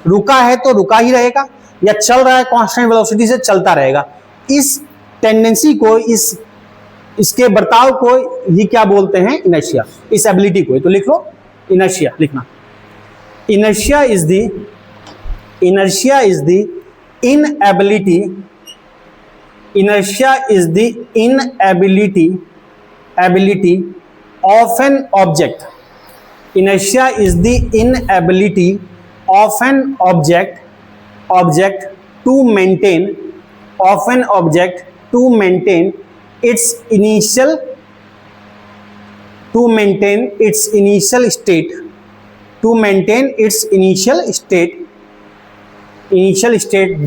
रुका है तो रुका ही रहेगा, या चल रहा है कांस्टेंट वेलोसिटी से चलता रहेगा। इस टेंडेंसी को, इसके बर्ताव को ही क्या बोलते हैं? इनर्शिया। इस एबिलिटी को, तो लिख लो इनर्शिया, लिखना। Inertia is the inability, inertia is the inability of an object. Inertia is the inability of an object to maintain its initial state,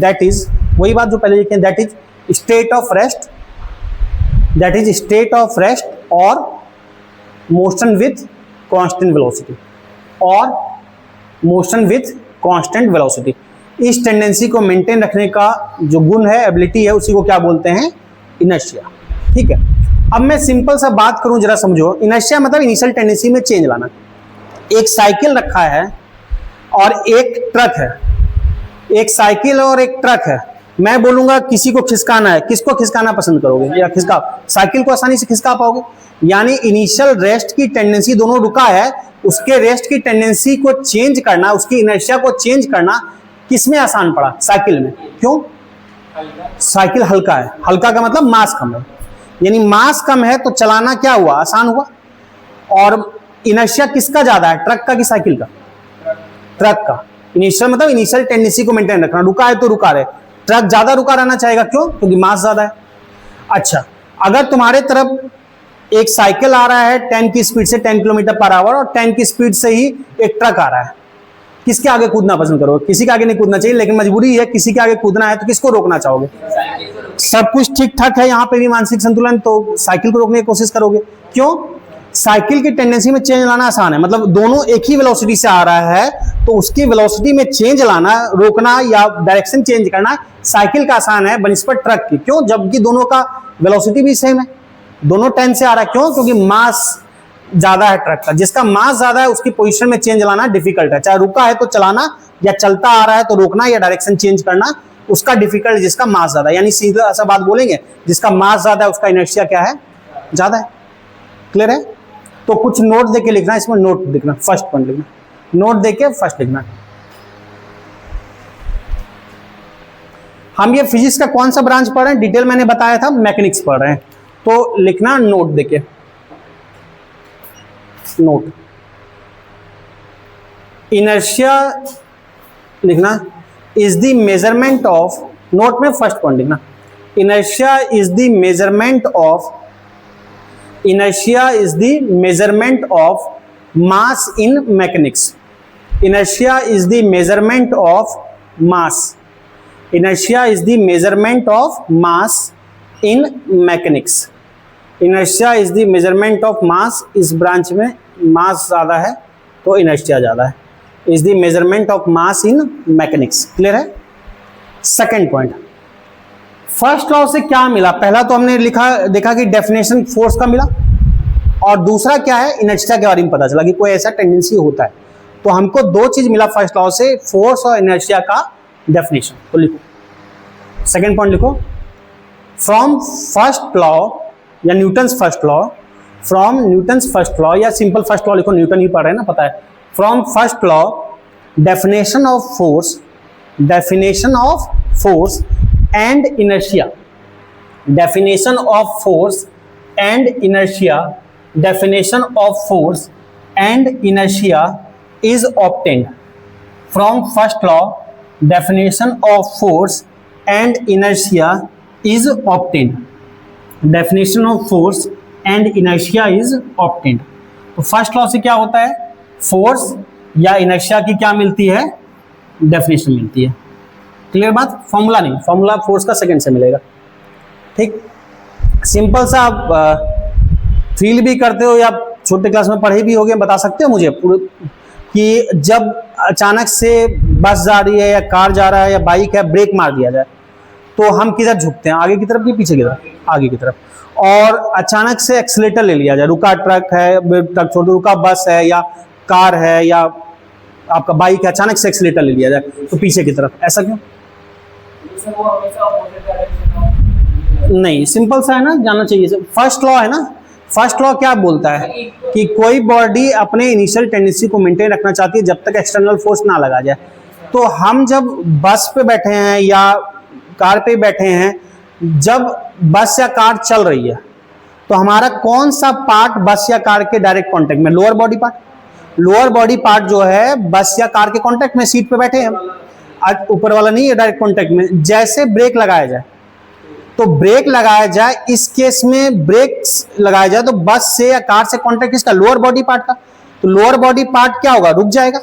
that is, वही बात जो पहले लिखे, that is state of rest or motion with constant velocity, इस tendency को maintain रखने का जो गुण है, एबिलिटी है, उसी को क्या बोलते हैं? इनर्शिया। ठीक है, अब मैं सिंपल सा बात करूं, जरा समझो। इनर्शिया मतलब इनिशियल टेंडेंसी में चेंज लाना। एक साइकिल रखा है और एक ट्रक है, एक साइकिल और एक ट्रक है। मैं बोलूंगा किसी को खिसकाना है, किसको खिसकाना पसंद करोगे? या खिसका, साइकिल को आसानी से खिसका पाओगे? यानी इनिशियल रेस्ट की टेंडेंसी, दोनों रुका है, उसके रेस्ट की टेंडेंसी को चेंज करना, उसकी इनर्शिया को चेंज करना किसमें आसान पड़ा? साइकिल में। क्यों? साइकिल हल्का है, हल्का का मतलब मास कम है, यानी मास कम है तो चलाना क्या हुआ? आसान हुआ। और इनर्शिया किसका ज्यादा है, ट्रक का कि साइकिल का? ट्रक का। इनिशियल मतलब इनिशियल टेंडेंसी को मेंटेन रखना, रुका है तो रुका रहे। ट्रक ज्यादा रुका रहना चाहेगा, क्यों? क्योंकि मास ज्यादा है। अच्छा, अगर तुम्हारे तरफ एक साइकिल आ रहा है 10 की स्पीड से 10 किलोमीटर पर आवर, और 10 की स्पीड से ही एक ट्रक आ रहा है, किसके आगे कूदना पसंद करोगे? किसी के आगे नहीं कूदना चाहिए, लेकिन मजबूरी है, किसी के आगे कूदना है, तो किसको रोकना चाहोगे? सब कुछ ठीक ठाक है, यहाँ पे भी मानसिक संतुलन, तो साइकिल को रोकने की कोशिश करोगे। क्यों? साइकिल की टेंडेंसी में चेंज लाना आसान है, मतलब दोनों एक ही वेलोसिटी से आ रहा है, तो उसकी वेलोसिटी में चेंज लाना, रोकना या डायरेक्शन चेंज करना साइकिल का आसान है बनिस्बत ट्रक की। क्यों? जबकि दोनों का वेलोसिटी भी सेम है, दोनों 10 से आ रहा है। क्यों? क्योंकि मास ज्यादा है ट्रक का। जिसका मास ज्यादा है उसकी पोजीशन में चेंज लाना डिफिकल्ट है, चाहे रुका है तो चलाना, या चलता आ रहा है तो रोकना या डायरेक्शन चेंज करना उसका डिफिकल्ट, जिसका मास ज्यादा है। यानी सीधा ऐसा बात बोलेंगे, जिसका मास ज्यादा है उसका इनर्शिया क्या है? ज्यादा है। क्लियर है? तो कुछ नोट देके लिखना, इसमें नोट लिखना, फर्स्ट पॉइंट लिखना, नोट देके फर्स्ट लिखना। हम ये फिजिक्स का कौन सा ब्रांच पढ़ रहे हैं, डिटेल मैंने बताया था, मैकेनिक्स पढ़ रहे हैं, तो लिखना नोट देके, नोट। इनर्शिया लिखना is the measurement of, note में फर्स्ट पॉइंट लिखना, inertia is the measurement of, inertia is the measurement of mass in mechanics. Inertia is the measurement of mass. Inertia is the measurement of mass in mechanics. Inertia is the measurement of mass. इस branch में मास ज्यादा है तो inertia ज्यादा है. Is the measurement of mass in mechanics. Clear है? Second point, first law से क्या मिला? पहला तो हमने देखा कि डेफिनेशन फोर्स का मिला, और दूसरा क्या है, इनर्शिया के बारे में पता चला कि कोई ऐसा टेंडेंसी होता है। तो हमको दो चीज मिला फर्स्ट लॉ से, फोर्स और इनर्शिया का डेफिनेशन। तो लिखो, सेकेंड पॉइंट लिखो, फ्रॉम फर्स्ट लॉ या Newton's first law, from Newton's first law, या सिंपल फर्स्ट लॉ लिखो, न्यूटन ही पढ़ रहे हैं ना, पता है। From first law, definition of force, definition of force and inertia, definition of force and inertia, definition of force and inertia is obtained from first law. Definition of force and inertia is obtained, definition of force and inertia is obtained. तो first law से क्या होता है, force या inertia की क्या मिलती है, डेफिनेशन मिलती है। क्लियर बात, फॉर्मूला नहीं, फॉर्मूला फोर्स का सेकंड से मिलेगा। ठीक, सिंपल सा आप फील भी करते हो या छोटे क्लास में पढ़े भी होगे, बता सकते हो मुझे कि जब अचानक से बस जा रही है या कार जा रहा है या बाइक है, ब्रेक मार दिया जाए तो हम किधर झुकते हैं, आगे की तरफ कि पीछे की तरफ, आगे की तरफ। और अचानक से एक्सीलेटर ले लिया जाए, रुका ट्रक है, ट्रक छोड़ दो, रुका बस है या कार है या आपका बाइक है, अचानक से एक्सीलेटर ले लिया जाए तो पीछे की तरफ, ऐसा क्यों? नहीं, सिंपल सा है ना, जाना चाहिए। फर्स्ट लॉ है ना, फर्स्ट लॉ क्या बोलता है कि कोई बॉडी अपने इनिशियल टेंडेंसी को मेंटेन रखना चाहती है जब तक एक्सटर्नल फोर्स ना लगा जाए। तो हम जब बस पे बैठे हैं या कार पे बैठे हैं, जब बस या कार चल रही है तो हमारा कौन सा पार्ट बस या कार के डायरेक्ट कांटेक्ट में, lower body part. Lower body part जो है बस या कार के कांटेक्ट में, सीट पे बैठे हैं, ऊपर वाला नहीं है डायरेक्ट कांटेक्ट में। जैसे ब्रेक लगाया जाए तो ब्रेक लगाया जाए, इस केस में ब्रेक लगाया जाए तो बस से या कार से कांटेक्ट किसका, लोअर बॉडी पार्ट का। तो लोअर बॉडी पार्ट क्या होगा, रुक जाएगा।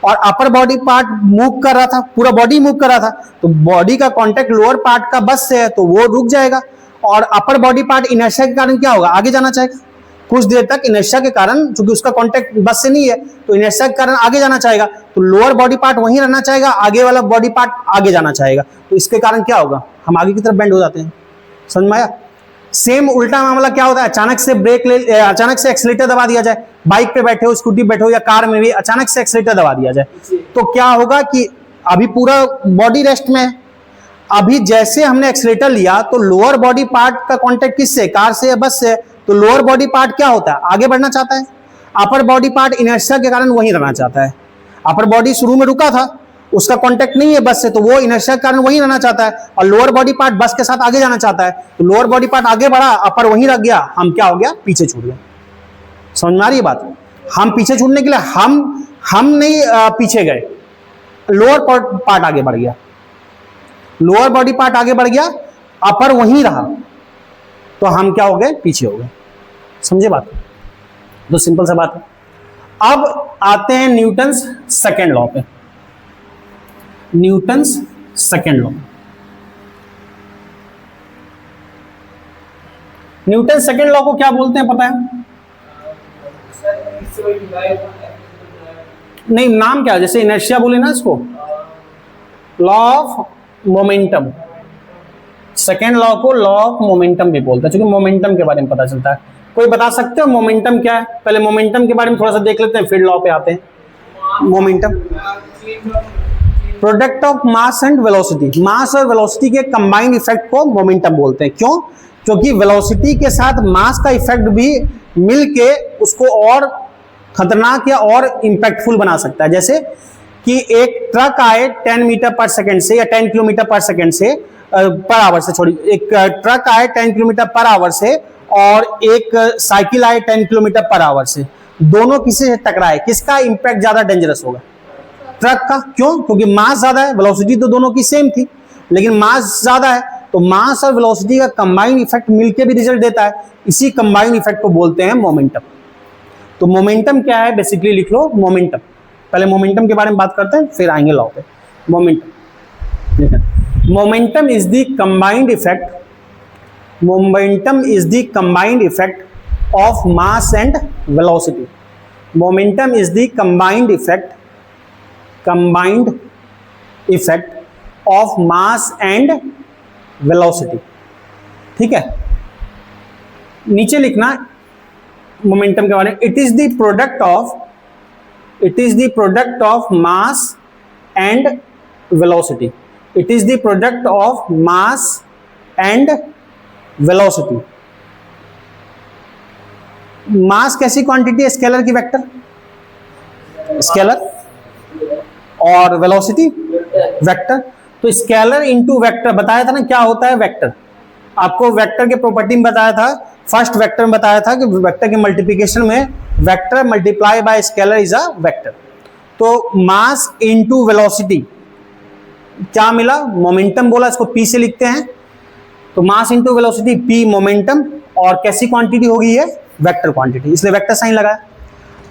और अपर बॉडी पार्ट मूव कर रहा था, पूरा बॉडी मूव कर रहा था, तो बॉडी का कांटेक्ट लोअर पार्ट का बस से है तो वो रुक जाएगा। और अपर बॉडी पार्ट इनर्शिया के कारण क्या होगा, आगे जाना चाहेगा कुछ देर तक, इनर्शिया के कारण, क्योंकि उसका कांटेक्ट बस से नहीं है तो इनर्शिया के कारण आगे जाना चाहेगा। तो लोअर बॉडी पार्ट वहीं रहना चाहेगा, आगे वाला बॉडी पार्ट आगे जाना चाहेगा, तो इसके कारण क्या होगा, हम आगे की तरफ बेंड हो जाते हैं। समझ में आया? सेम उल्टा मामला क्या होता है, अचानक से अचानक से एक्सीलेटर दबा दिया जाए, बाइक पे बैठे हो, स्कूटी बैठे हो या कार में भी अचानक से एक्सीलेटर दबा दिया जाए तो क्या होगा कि अभी पूरा बॉडी रेस्ट में है, अभी जैसे हमने एक्सीलेटर लिया तो लोअर बॉडी पार्ट का कांटेक्ट किससे, कार से या बस से, तो लोअर बॉडी पार्ट क्या होता है, आगे बढ़ना चाहता है। अपर बॉडी पार्ट इनर्शिया के कारण वहीं रहना चाहता है। अपर बॉडी शुरू में रुका था, उसका कांटेक्ट नहीं है बस से, तो वो इनर्शिया के कारण वहीं रहना चाहता है। और लोअर बॉडी पार्ट बस के साथ आगे जाना चाहता है, तो लोअर बॉडी पार्ट आगे बढ़ा, अपर वहीं रख गया, हम क्या हो गया, पीछे छूट गए। समझ में आ रही है बात? हम पीछे छूटने के लिए हम नहीं पीछे गए, लोअर पार्ट आगे बढ़ गया, लोअर बॉडी पार्ट आगे बढ़ गया, अपर वहीं रहा, तो हम क्या हो गए, पीछे हो गए। समझे बात? तो सिंपल सा बात है। अब आते हैं न्यूटन्स सेकेंड लॉ पे। Newton's second law, Newton second law को क्या बोलते हैं पता है? नहीं, नाम क्या है, जैसे इनर्शिया बोले ना इसको, law of momentum. Second law को लॉ ऑफ मोमेंटम भी बोलते हैं, क्योंकि मोमेंटम के बारे में पता चलता है। कोई बता सकते हो मोमेंटम क्या है? पहले मोमेंटम के बारे में थोड़ा सा देख लेते हैं, फिर लॉ पे आते हैं। Momentum product of mass and velocity, mass और वेलोसिटी के कंबाइंड इफेक्ट को मोमेंटम बोलते हैं। क्यों? क्योंकि वेलोसिटी के साथ मास का इफेक्ट भी मिलके उसको और खतरनाक या और इंपैक्टफुल बना सकता है। जैसे कि एक ट्रक आए 10 मीटर पर सेकंड से या 10 किलोमीटर पर सेकंड से पर आवर से, छोड़ी, एक ट्रक आए 10 किलोमीटर पर आवर से और एक साइकिल आए 10 किलोमीटर पर आवर से, दोनों किसी से टकराए, किसका इंपैक्ट ज्यादा डेंजरस होगा? ट्रक का। क्यों? क्योंकि मास ज्यादा है, वेलोसिटी तो दोनों की सेम थी लेकिन मास ज्यादा है, तो मास और वेलोसिटी का कंबाइंड इफेक्ट मिलके भी रिजल्ट देता है। इसी कंबाइंड इफेक्ट को बोलते हैं मोमेंटम। तो मोमेंटम क्या है, बेसिकली लिख लो मोमेंटम। पहले मोमेंटम के बारे में बात करते हैं, फिर आएंगे लॉ पे। Momentum is the combined effect, momentum is the combined effect of mass and velocity. Momentum is the combined effect of mass and velocity. ठीक है, नीचे लिखना मोमेंटम के बारे में, it is the product of mass and velocity. It is the product of mass and velocity. Mass कैसी quantity है? Scalar की वेक्टर, स्केलर, और वेलोसिटी वेक्टर। तो स्केलर इनटू वेक्टर बताया था ना, क्या होता है वेक्टर। आपको वेक्टर के प्रॉपर्टी में बताया था, फर्स्ट वेक्टर में बताया था कि वेक्टर के मल्टीप्लिकेशन में vector multiply by scalar is a vector. तो मास इनटू वेलोसिटी क्या मिला? मोमेंटम बोला, इसको पी से लिखते हैं। तो mass into velocity, P momentum, और कैसी क्वांटिटी होगी ये? वेक्टर क्वांटिटी, इसलिए वेक्टर साइन लगाया।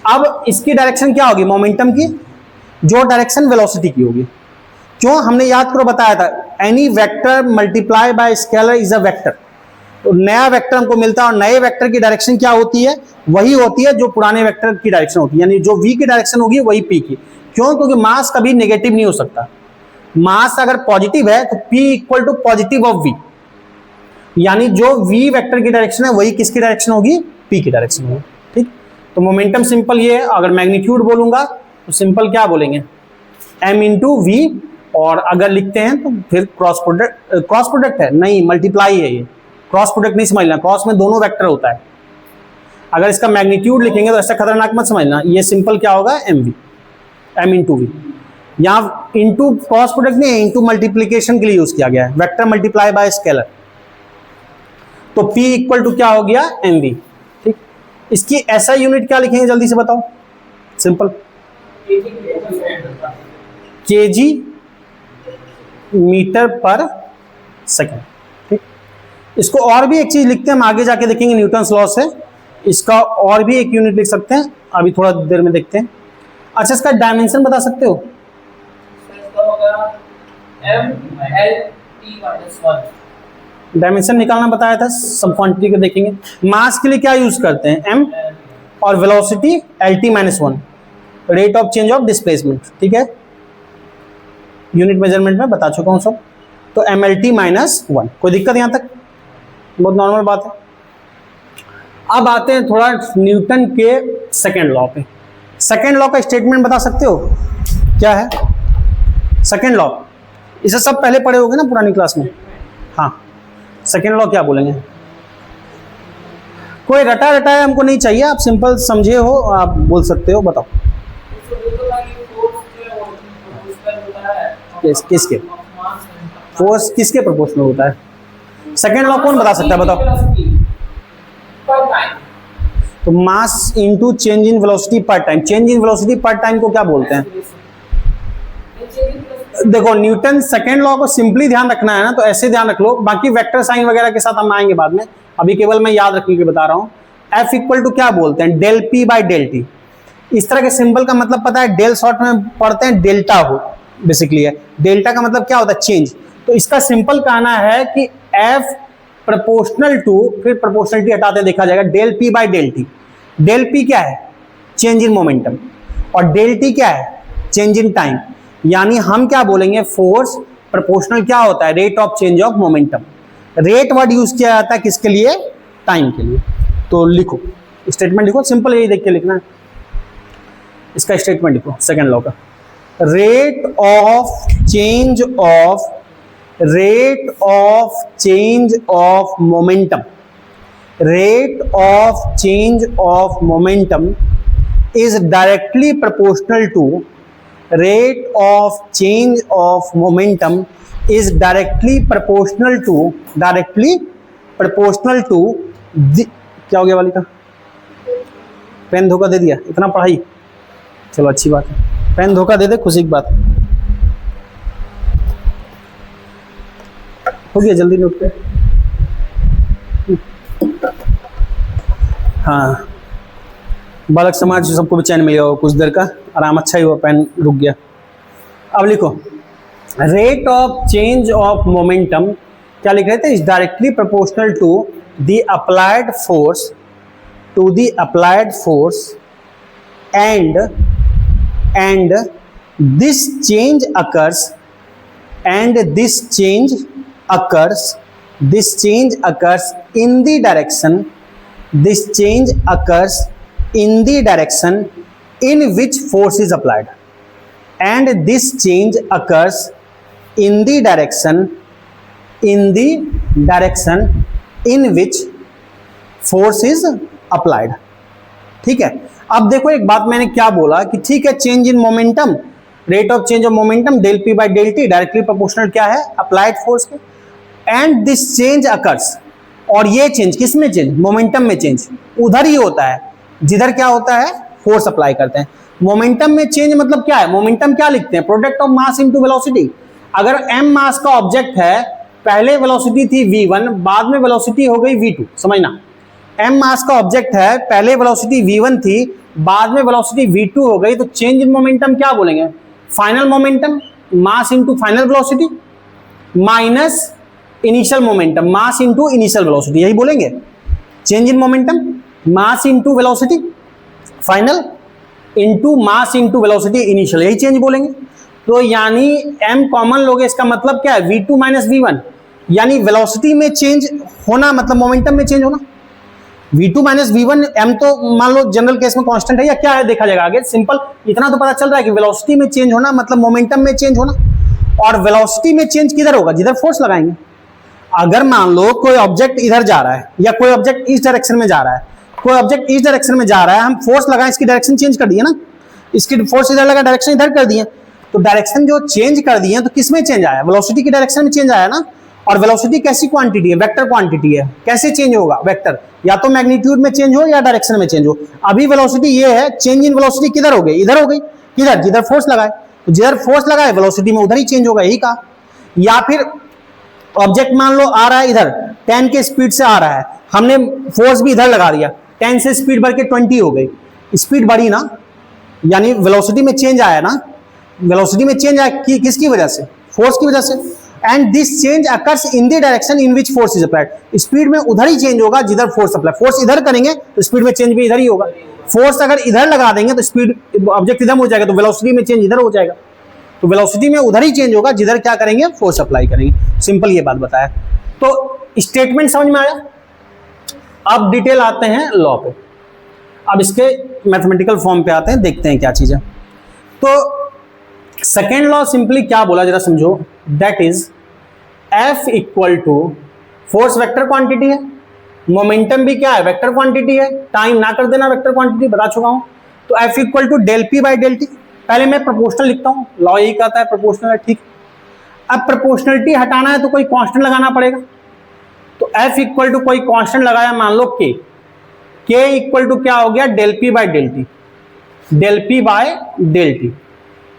अब इसकी डायरेक्शन क्या होगी मोमेंटम की, जो डायरेक्शन वेलोसिटी की होगी। क्यों, हमने याद करो बताया था, any vector multiply by scalar is a vector. तो नया वेक्टर हमको मिलता है और नए वेक्टर की डायरेक्शन क्या होती है, वही होती है जो पुराने वेक्टर की डायरेक्शन होती है, यानी जो v की डायरेक्शन होगी वही p की। क्यों, क्योंकि मास कभी नेगेटिव नहीं हो सकता। मास अगर पॉजिटिव है तो p equal to positive of v, यानी जो v वेक्टर की डायरेक्शन है वही किसकी डायरेक्शन होगी, p की डायरेक्शन होगी। ठीक, तो मोमेंटम सिंपल ये है। अगर मैग्नीट्यूड बोलूंगा तो सिंपल क्या बोलेंगे, m इंटू वी, और अगर लिखते हैं तो फिर क्रॉस प्रोडक्ट है नहीं, मल्टीप्लाई है ये, क्रॉस प्रोडक्ट नहीं समझना, क्रॉस में दोनों वेक्टर होता है। अगर इसका मैग्नीट्यूड लिखेंगे तो ऐसा खतरनाक मत समझना, ये सिंपल क्या होगा, m इंटू वी। यहाँ इंटू क्रॉस प्रोडक्ट नहीं है, इंटू मल्टीप्लीकेशन के लिए यूज किया गया है, वेक्टर मल्टीप्लाई बाय स्केलर। तो p इक्वल टू क्या हो गया, mv। ठीक, इसकी ऐसा यूनिट क्या लिखेंगे जल्दी से बताओ, सिंपल kg मीटर पर सेकेंड। ठीक, इसको और भी एक चीज लिखते हैं, हम आगे जाके देखेंगे न्यूटन्स लॉ से, इसका और भी एक यूनिट लिख सकते हैं, अभी थोड़ा देर में देखते हैं। अच्छा, इसका डायमेंशन बता सकते हो, डायमेंशन निकालना बताया था, सब क्वांटिटी को देखेंगे। मास के लिए क्या यूज करते हैं, m, और velocity LT-1, rate of change of displacement. ठीक है, यूनिट मेजरमेंट में बता चुका हूं सब। तो MLT-1, कोई दिक्कत यहां तक, बहुत नॉर्मल बात है। अब आते हैं थोड़ा न्यूटन के सेकेंड लॉ पे। सेकेंड लॉ का स्टेटमेंट बता सकते हो क्या है सेकेंड लॉ, इसे सब पहले पढ़े होगे ना पुरानी क्लास में। हाँ, सेकेंड लॉ क्या बोलेंगे, कोई रटा रटाया हमको नहीं चाहिए, आप सिंपल समझे हो आप बोल सकते हो, बताओ। किसके फोर्स किसके प्रोपोर्शनल होता है, सेकेंड लॉ कौन बता सकता है, बताओ। तो mass into change in velocity पर टाइम, चेंज इन वेलोसिटी पर टाइम को क्या बोलते हैं। देखो न्यूटन सेकेंड लॉ को सिंपली ध्यान रखना है ना, तो ऐसे ध्यान रख लो, बाकी वेक्टर साइन वगैरह के साथ हम आएंगे बाद में, अभी केवल मैं याद रखने के बता रहा हूं। F इक्वल टू क्या बोलते हैं, del P by del T. इस तरह के सिंबल का मतलब पता है, डेल शॉर्ट में पढ़ते हैं, डेल्टा हो बेसिकली है, डेल्टा का मतलब क्या होता है, चेंज। तो इसका सिंपल कहना है कि F प्रोपोर्शनल टू, फिर प्रोपोर्शनलिटी हटाते देखा जाएगा, del P by del T. Del P क्या है, चेंज इन मोमेंटम, और डेल T क्या है, चेंज इन टाइम। यानी हम क्या बोलेंगे, फोर्स प्रोपोर्शनल क्या होता है, rate of change of momentum. Rate word use किया जाता है किसके लिए, टाइम के लिए। तो लिखो स्टेटमेंट, लिखो सिंपल, यही देख के लिखना है, इसका स्टेटमेंट लिखो सेकेंड लॉ का। Rate of change of momentum, rate of change of momentum is directly proportional to, rate of change of momentum is directly proportional to क्या हो गया वाली का, पेन धोखा दे दिया, इतना पढ़ाई, चलो अच्छी बात है, पेन धोखा दे दे खुशी की बात हो गया, जल्दी नोट पे। हाँ, बालक समाज सबको भी चैन मिल गया कुछ देर का आराम, अच्छा ही हुआ पेन रुक गया। अब लिखो, rate of change of momentum क्या लिख रहे थे, is directly proportional to the applied force and this change occurs in the direction in which force is applied, and this change occurs in the direction in which force is applied। ठीक है, अब देखो एक बात मैंने क्या बोला कि ठीक है, change in momentum, rate of change of momentum del P by del T directly proportional क्या है, अप्लाइड फोर्स के, एंड दिस चेंज अकर्स, और ये चेंज किस में, चेंज मोमेंटम में, चेंज उधर ही होता है जिधर क्या होता है, फोर्स अप्लाई करते हैं। मोमेंटम में चेंज मतलब क्या है, मोमेंटम क्या लिखते हैं, product of mass into velocity. अगर m मास का ऑब्जेक्ट है, पहले वेलोसिटी थी v1, बाद में वेलोसिटी हो गई v2, समझना, m मास का ऑब्जेक्ट है, पहले वेलोसिटी v1 थी, बाद में वेलोसिटी v2 हो गई, तो चेंज इन मोमेंटम क्या बोलेंगे? Final momentum mass into final velocity minus initial momentum mass into initial velocity, यही बोलेंगे। Change in momentum mass into velocity final into mass into velocity initial, यही चेंज बोलेंगे। तो यानी m कॉमन लोगे, इसका मतलब क्या है? v2 माइनस v1, यानी वेलोसिटी में चेंज होना मतलब मोमेंटम में चेंज होना। v2 माइनस v1, m तो मान लो जनरल केस में कांस्टेंट है या क्या है, देखा जाएगा आगे। सिंपल इतना तो पता चल रहा है कि वेलोसिटी में चेंज होना मतलब मोमेंटम में चेंज होना, और वेलोसिटी में चेंज किधर होगा? जिधर फोर्स लगाएंगे। अगर मान लो कोई ऑब्जेक्ट इधर जा रहा है या कोई ऑब्जेक्ट इस डायरेक्शन में जा रहा है, कोई ऑब्जेक्ट इस डायरेक्शन में जा रहा है, हम फोर्स लगाएं, इसकी डायरेक्शन चेंज कर दिए ना, इसकी फोर्स इधर लगा, डायरेक्शन इधर कर दिए, तो डायरेक्शन जो चेंज कर दिए तो किस में चेंज आया? वेलोसिटी की डायरेक्शन में चेंज आया ना। और वेलोसिटी कैसी क्वांटिटी है? वेक्टर क्वांटिटी है। कैसे चेंज होगा? वेक्टर, या तो मैग्नीट्यूड में चेंज हो या डायरेक्शन में चेंज हो। अभी वेलोसिटी ये है, चेंज इन वेलोसिटी किधर हो गई? इधर हो गई। किधर? जिधर फोर्स लगाए, तो जिधर फोर्स लगाए वेलोसिटी में उधर ही चेंज होगा, यही कहा। या फिर ऑब्जेक्ट मान लो आ रहा है इधर 10 के स्पीड से आ रहा है, हमने फोर्स भी इधर लगा दिया, 10 से स्पीड बढ़ के 20 हो गई, स्पीड बढ़ी ना, यानी वेलोसिटी में चेंज आया ना। वेलोसिटी में चेंज आया किसकी वजह से? फोर्स की वजह से। And this change occurs in the direction in which force is applied. Speed में उधर ही चेंज होगा जिधर फोर्स अप्लाई। फोर्स इधर करेंगे तो स्पीड में चेंज भी इधर ही होगा। फोर्स अगर इधर लगा देंगे तो स्पीड ऑब्जेक्ट इधर हो जाएगा, तो वेलोसिटी में चेंज इधर हो जाएगा। तो वेलोसिटी में उधर ही चेंज होगा जिधर क्या करेंगे? फोर्स अप्लाई करेंगे। सिंपल ये बात बताया। तो स्टेटमेंट समझ में आया। अब डिटेल आते हैं लॉ पे। अब इसके मैथमेटिकल फॉर्म पे आते हैं, देखते हैं क्या चीज है। तो सेकेंड लॉ सिंपली क्या बोला जरा समझो। That is F equal to force vector quantity है, मोमेंटम भी क्या है? वेक्टर क्वांटिटी है। टाइम ना कर देना, वेक्टर क्वांटिटी बता चुका हूं। तो F equal to del P by del T. पहले मैं प्रोपोर्शनल लिखता हूं, लॉ यही कहता है प्रोपोर्शनल है, ठीक। अब प्रोपोर्शनलिटी हटाना है तो कोई कांस्टेंट लगाना पड़ेगा। तो F इक्वल टू कोई कांस्टेंट लगाया, मान लो K इक्वल टू क्या हो गया? Del P by del T, del P by del T.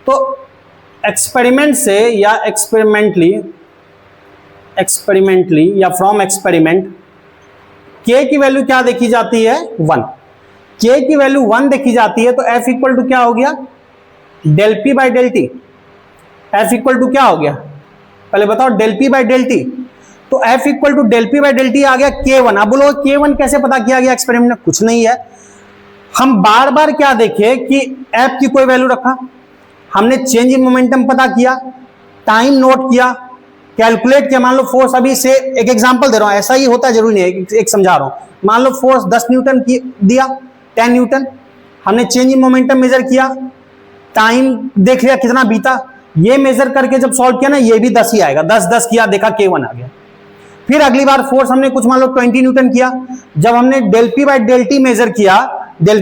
तो एक्सपेरिमेंट से या एक्सपेरिमेंटली या फ्रॉम एक्सपेरिमेंट K की वैल्यू क्या देखी जाती है? 1। K की वैल्यू 1 देखी जाती है, तो F इक्वल टू क्या हो गया? Del P by del T. F equal to क्या हो गया? पहले बताओ, del P by del T. तो F equal to del P by del T आ गया K1। अब बोलो K1 कैसे पता किया गया एक्सपेरिमेंट में? कुछ नहीं है, हम बार बार क्या देखे कि F की कोई वैल्यू रखा, हमने चेंज इन मोमेंटम पता किया, टाइम नोट किया, कैलकुलेट किया। मान लो फोर्स, अभी से एक एग्जांपल दे रहा हूं, ऐसा ही होता है जरूरी नहीं, एक समझा रहा हूं। मान लो फोर्स 10 न्यूटन की दिया, 10 न्यूटन, हमने चेंज इन मोमेंटम मेजर किया, टाइम देख लिया कितना बीता, ये मेजर करके जब सॉल्व किया ना, ये भी 10 ही आएगा। 10 किया, देखा K1 आ गया। फिर अगली बार फोर्स हमने कुछ मान लो 20 न्यूटन किया, जब हमने del P by del T measure किया, डेल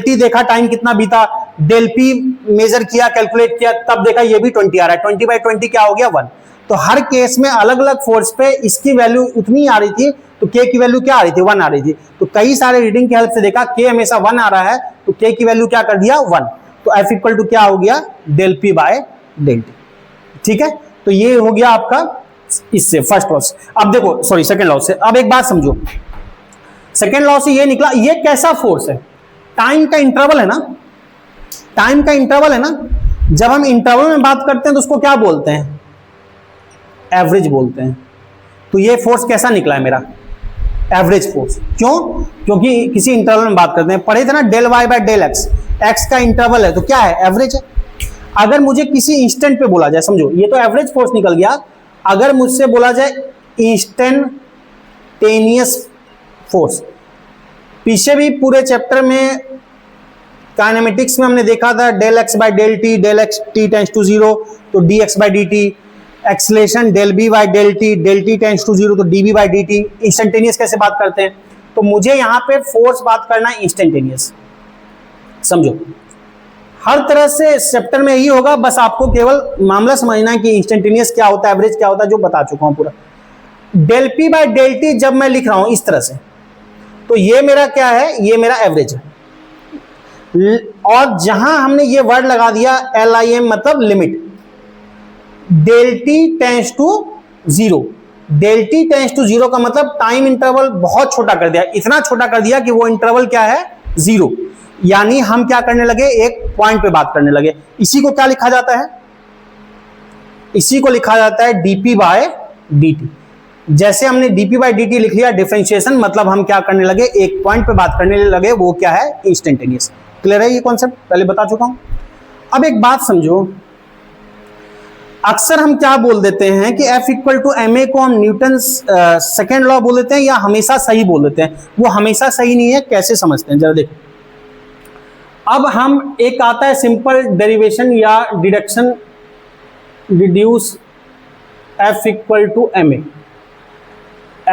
टी देखा टाइम कितना बीता, डेल पी मेजर किया, कैलकुलेट किया, तब देखा ये भी 20 आ रहा है। 20 बाई 20 क्या हो गया? 1। तो हर केस में अलग अलग फोर्स पे इसकी वैल्यू उतनी आ रही थी, तो K की वैल्यू क्या आ रही थी? 1 आ रही थी। तो कई सारे रीडिंग की हेल्प से देखा K हमेशा 1 आ रहा है, तो K की वैल्यू क्या कर दिया? 1। तो F इक्वल टू क्या हो गया? Del P by del T. ठीक है, तो ये हो गया आपका इससे फर्स्ट लॉ से। अब देखो, सॉरी सेकंड लॉ से। अब एक बात समझो, सेकंड लॉ से ये निकला, ये कैसा फोर्स है? टाइम का इंटरवल है ना, टाइम का इंटरवल है ना। जब हम इंटरवल में बात करते हैं तो उसको क्या बोलते हैं? एवरेज बोलते हैं। तो ये फोर्स कैसा निकला है मेरा? Average force. क्यों? क्योंकि किसी इंटरवल में बात करते हैं, पढ़े थे ना del Y by del X, X का इंटरवल है तो क्या है? एवरेज है। अगर मुझे किसी इंस्टेंट पे बोला जाए, समझो ये तो एवरेज फोर्स निकल गया, अगर मुझसे बोला जाए इंस्टेंटेनियस फोर्स, पीछे भी पूरे चैप्टर में काइनेमेटिक्स में हमने देखा था del X by del T, del X T tends to 0 तो D X by D T, acceleration del V by del T tends to 0 तो D V by D T. Instantaneous कैसे बात करते हैं? तो मुझे यहां पे फोर्स बात करना है इंस्टेंटेनियस। समझो, हर तरह से चैप्टर में यही होगा, बस आपको केवल मामला समझना है कि इंस्टेंटेनियस क्या होता है, एवरेज क्या होता है, जो बता चुका हूं पूरा। Del P by del T जब मैं लिख रहा हूं इस तरह से, तो ये मेरा क्या है? ये मेरा एवरेज है। और जहां हमने ये वर्ड लगा दिया LIM मतलब limit, del T tends to 0, del t tends to zero का मतलब टाइम इंटरवल बहुत छोटा कर दिया, इतना छोटा कर दिया कि वो इंटरवल क्या है, जीरो। यानी हम क्या करने लगे, एक पॉइंट पे बात करने लगे। इसी को क्या लिखा जाता है, इसी को लिखा जाता है डीपी बाय dt। जैसे हमने dp बाय dt लिख लिया डिफरेंशिएशन, मतलब हम क्या करने लगे, एक पॉइंट पे बात करने लगे, वो क्या है, इंस्टेंटेनियस। क्लियर है ये कॉन्सेप्ट, पहले बता चुका हूं। अब एक बात समझो, अक्सर हम क्या बोल देते हैं कि F equal to m a को हम न्यूटन सेकेंड लॉ बोल देते हैं या हमेशा सही बोल देते हैं। वो हमेशा सही नहीं है, कैसे समझते हैं जरा देखो। अब हम एक आता है सिंपल डेरिवेशन या deduction, reduce F equal to m a,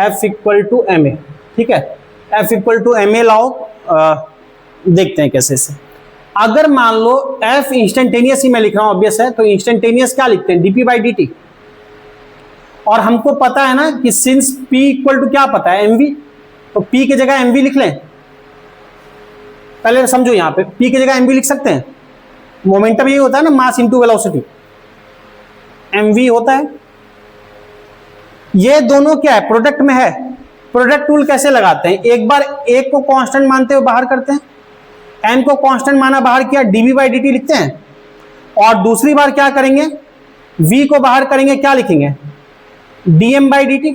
F equal to m a, ठीक है, F equal to m a लाओ, देखते हैं कैसे से। अगर मान लो F इंस्टेंटेनियस ही मैं लिख रहा हूं, ऑब्वियस है, तो इंस्टेंटेनियस क्या लिखते हैं, dp बाई dt। और हमको पता है ना कि सिंस P इक्वल टू क्या पता है, mv, तो P की जगह mv लिख लें। पहले समझो, यहां पे P की जगह mv लिख सकते हैं। मोमेंटम ये होता है ना, मास इंटू वेलोसिटी, mv होता है। ये दोनों क्या है, प्रोडक्ट में है। प्रोडक्ट रूल कैसे लगाते हैं, एक बार एक को कांस्टेंट मानते हुए बाहर करते हैं, m को कांस्टेंट माना, बाहर किया, dv बाई dt लिखते हैं। और दूसरी बार क्या करेंगे, v को बाहर करेंगे, क्या लिखेंगे, dm बाई dt।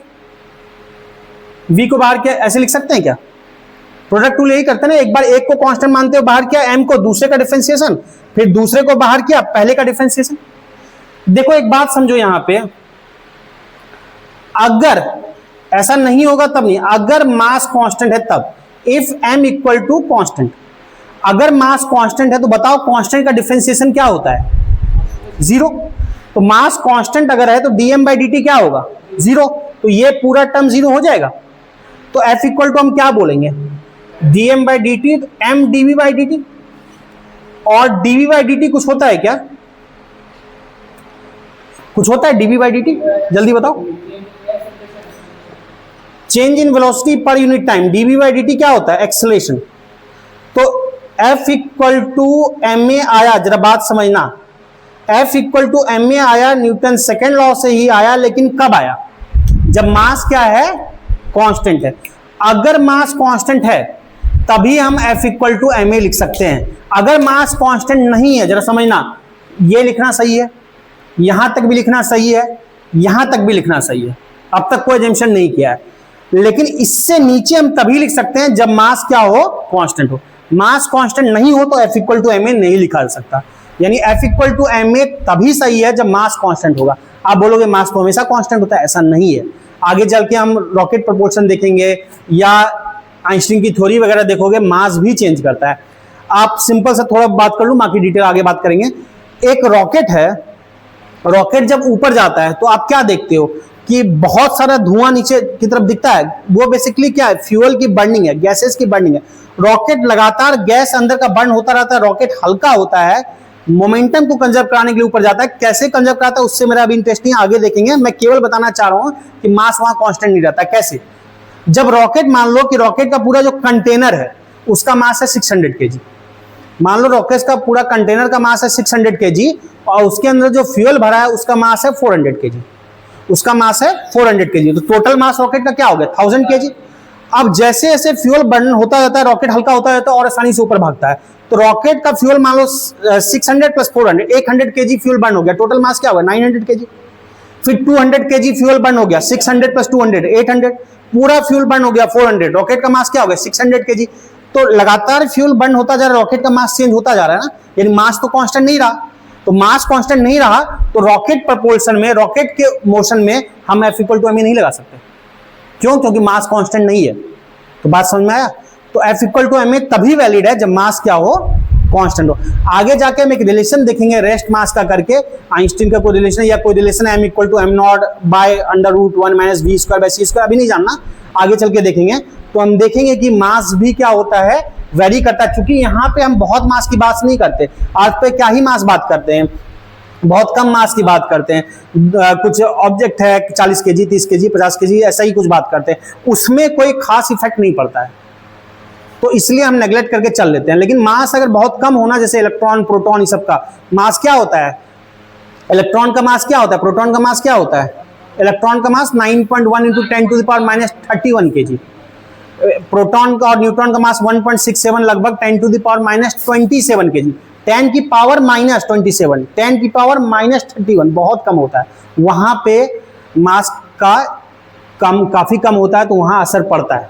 v को बाहर किया, ऐसे लिख सकते हैं क्या, प्रोडक्ट रूल यही करते हैं ना, एक बार एक को कांस्टेंट मानते हुए बाहर किया, m को, दूसरे का डिफरेंशिएशन, फिर दूसरे को बाहर किया, पहले का डिफरेंशिएशन। देखो एक बात समझो, यहां पे अगर ऐसा नहीं होगा तब नहीं, अगर मास कांस्टेंट है तब, if m equal to constant, अगर मास कांस्टेंट है तो बताओ कांस्टेंट का डिफरेंशिएशन क्या होता है, जीरो। तो मास कांस्टेंट अगर है तो dm बाई dt क्या होगा, जीरो। तो ये पूरा टर्म जीरो हो जाएगा। तो F इक्वल टू हम क्या बोलेंगे, dm बाई dt, तो m dv बाई dt। और dv बाई dt कुछ होता है क्या, कुछ होता है dv बाई dt, जल्दी बताओ। Change in velocity per unit time, dv by dt क्या होता है, एक्सेलरेशन। तो F equal to m a आया, जरा बात समझना, F equal to m a आया न्यूटन सेकेंड लॉ से ही आया, लेकिन कब आया, जब मास क्या है, कांस्टेंट है। अगर मास कांस्टेंट है तभी हम F equal to m a लिख सकते हैं। अगर मास कांस्टेंट नहीं है, जरा समझना, ये लिखना सही है, यहां तक भी लिखना सही है, यहां तक भी लिखना सही है, अब तक कोई एजम्पशन नहीं किया है। लेकिन इससे नीचे हम तभी लिख सकते हैं जब मास क्या हो, कांस्टेंट हो। मास कांस्टेंट नहीं हो तो F equal to m a नहीं लिखा जा सकता। यानी F equal to m a तभी सही है जब मास कांस्टेंट होगा। आप बोलोगे मास तो हमेशा कांस्टेंट होता है, ऐसा नहीं है। आगे चल के हम रॉकेट प्रोपोर्शन देखेंगे या आइंस्टीन की थ्योरी वगैरह देखोगे, मास भी चेंज करता है। आप सिंपल से थोड़ा बात कर लूं, बाकी डिटेल आगे बात करेंगे। एक रॉकेट है, रॉकेट जब ऊपर जाता है तो आप क्या देखते हो कि बहुत सारा धुआं नीचे की तरफ दिखता है। वो बेसिकली क्या है, फ्यूल की बर्निंग है, गैसेस की बर्निंग है। रॉकेट लगातार गैस अंदर का बर्न होता रहता है, रॉकेट हल्का होता है, मोमेंटम को कंजर्व कराने के लिए ऊपर जाता है। कैसे कंजर्व कराता है उससे मेरा अभी इंटरेस्ट नहीं, आगे देखेंगे। मैं केवल बताना चाह रहा हूं कि मास वहां कांस्टेंट नहीं रहता। कैसे, जब रॉकेट, मान लो कि रॉकेट का पूरा जो कंटेनर है उसका मास है 600 kg। मान लो रॉकेट का पूरा कंटेनर का मास है 600 kg और उसके अंदर जो फ्यूल भरा है उसका मास है 400 kg, उसका मास है 400 kg। तो टोटल मास रॉकेट का क्या हो गया, 1000 kg। अब जैसे जैसे फ्यूल बर्न होता जाता है, रॉकेट हल्का होता जाता है और आसानी से ऊपर भागता है। तो रॉकेट का फ्यूल मान लो 600 प्लस 400, 800 kg फ्यूल बर्न हो गया। टोटल मास क्या होगा, 900 kg। फिर 200 kg फ्यूल बर्न हो गया, 600 प्लस 200, 800। पूरा फ्यूल बर्न हो गया 400, रॉकेट का मास क्या हो गया, 600 kg। तो लगातार फ्यूल बर्न होता जा रहा है, रॉकेट का मास चेंज होता जा रहा है ना, यानी मास तो कांस्टेंट नहीं रहा। तो मास कांस्टेंट नहीं रहा तो रॉकेट प्रपोर्शन में, रॉकेट के मोशन में हम F equal to m a नहीं लगा सकते। क्यों, क्योंकि मास कांस्टेंट नहीं है। तो बात समझ में आया। तो F equal to m a तभी वैलिड है जब मास क्या हो, कांस्टेंट हो। आगे जाके हम एक रिलेशन देखेंगे रेस्ट मास का करके, आइंस्टीन का कोई रिलेशन या कोई relation m equal to m naught by √1 minus v square by c square, अभी नहीं जानना, आगे चल के देखेंगे। तो हम देखेंगे कि मास भी क्या होता है, वेरी करता है। क्योंकि यहाँ पे हम बहुत मास की बात नहीं करते, आज पे क्या ही मास बात करते हैं, बहुत कम मास की बात करते हैं। कुछ ऑब्जेक्ट है 40 kg, 30 kg, 50 kg, ऐसा ही कुछ बात करते हैं, उसमें कोई खास इफेक्ट नहीं पड़ता है। तो इसलिए हम नेग्लेक्ट करके चल लेते हैं। लेकिन मास अगर बहुत कम होना, जैसे इलेक्ट्रॉन, प्रोटॉन, इस सब का मास क्या होता है, इलेक्ट्रॉन का मास क्या होता है, प्रोटॉन का मास क्या होता है, इलेक्ट्रॉन का मास 9.1 इंटू 10⁻³ kg, प्रोटॉन का और न्यूट्रॉन का मास 1.67 लगभग 10⁻27 kg, 10 की पावर -27, 10 की पावर -31, बहुत कम होता है। वहां पे मास का काफी कम होता है, तो वहां असर पड़ता है।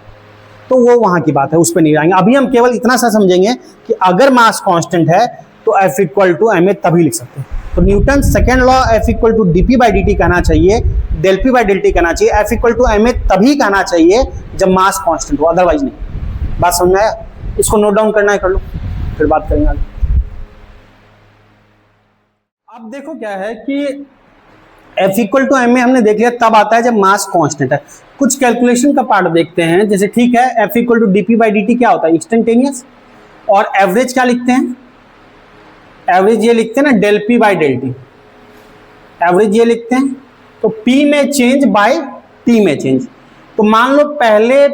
तो वो वहां की बात है, उस पर नहीं जाएंगे। अभी हम केवल इतना सा समझेंगे कि अगर मास कांस्टेंट है तो F = ma तभी लिख सकते हैं। तो Newton second law F = dp/dt कहना चाहिए, del p/dt कहना चाहिए, F = ma तभी कहना चाहिए जब मास कांस्टेंट हो, अदरवाइज नहीं। बात समझ में आया? इसको नोट डाउन करना है, कर लो, फिर बात करेंगे आगे। अब देखो क्या है कि F = ma हमने देख लिया, तब आता है जब मास कांस्टेंट है। कुछ कैलकुलेशन का पार्ट देखते हैं। जैसे ठीक है, F = dp/dt क्या होता है? इंस्टेंटेनियस। और एवरेज क्या लिखते हैं? एवरेज ये लिखते हैं ना, del p/del t, एवरेज ये लिखते हैं। तो p में चेंज बाय t में चेंज। तो मान लो पहले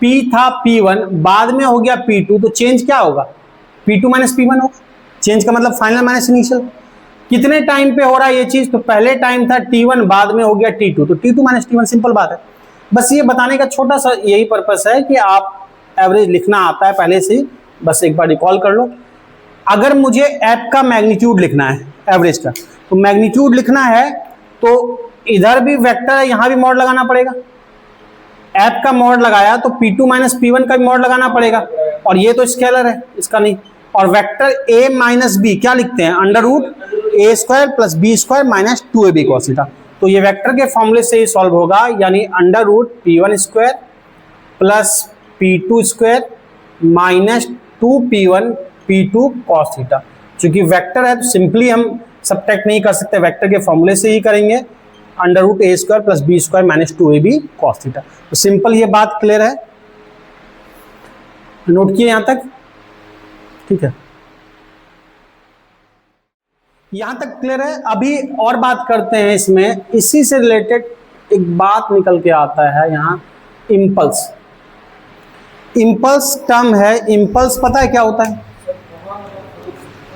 p था p1, बाद में हो गया p2, तो चेंज क्या होगा? p2 - p1 होगा। चेंज का मतलब फाइनल माइनस इनिशियल। कितने टाइम पे हो रहा है ये चीज? तो पहले टाइम था t1, बाद में हो गया t2, तो t2 - t1, सिंपल बात है। बस ये बताने का छोटा सा यही पर्पस है कि आप एवरेज लिखना आता है पहले से ही, बस एक बार रिकॉल कर लो। अगर मुझे एफ का मैग्नीट्यूड लिखना है, एवरेज का, तो मैग्नीट्यूड लिखना है तो इधर भी वेक्टर है, यहां भी मॉड लगाना पड़ेगा। एफ का मॉड लगाया तो p2 - p1 का भी मॉड लगाना पड़ेगा, और ये तो स्केलर है, इसका नहीं। और वेक्टर a - b क्या लिखते हैं? √a² + b² - 2ab cos θ। तो ये वेक्टर के फॉर्मूले से ही सॉल्व होगा, यानी √p1² + p2² - 2p1 p2 cos θ। चूंकि वेक्टर है तो सिंपली हम सब्ट्रैक्ट नहीं कर सकते, वेक्टर के फॉर्मूले से ही करेंगे, √a² + b² - 2ab cos θ। तो सिंपल, ये बात क्लियर है? नोट किए यहां तक? ठीक है, यहां तक क्लियर है। अभी और बात करते हैं इसमें, इसी से रिलेटेड एक बात निकल के आता है यहाँ, इम्पल्स। इम्पल्स टर्म है, इम्पल्स पता है क्या होता है?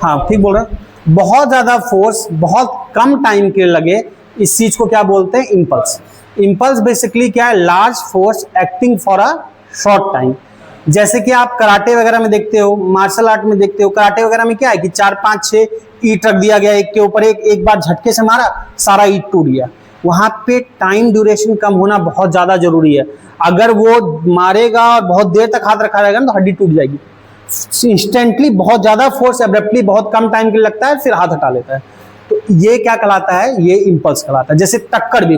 हाँ ठीक बोल रहे हैं। बहुत ज्यादा फोर्स बहुत कम टाइम के लिए लगे, इस चीज को क्या बोलते हैं? इम्पल्स। इम्पल्स बेसिकली क्या है? Large force acting for a short time. जैसे कि आप कराटे वगैरह में देखते हो, मार्शल आर्ट में देखते हो, कराटे वगैरह में क्या है कि 4, 5, 6 ईंट रख दिया गया, एक के ऊपर एक बार झटके से मारा, सारा ईंट टूट गया। वहां पे टाइम ड्यूरेशन कम होना बहुत ज्यादा जरूरी है। अगर वो मारेगा और बहुत देर तक हाथ रखा रहेगा ना, तो हड्डी टूट जाएगी। इंस्टेंटली बहुत ज्यादा फोर्स एब्रप्टली बहुत कम टाइम के लिए लगता है, फिर हाथ हटा लेता है। तो ये क्या कहलाता है? ये इम्पल्स कहलाता है। जैसे टक्कर भी,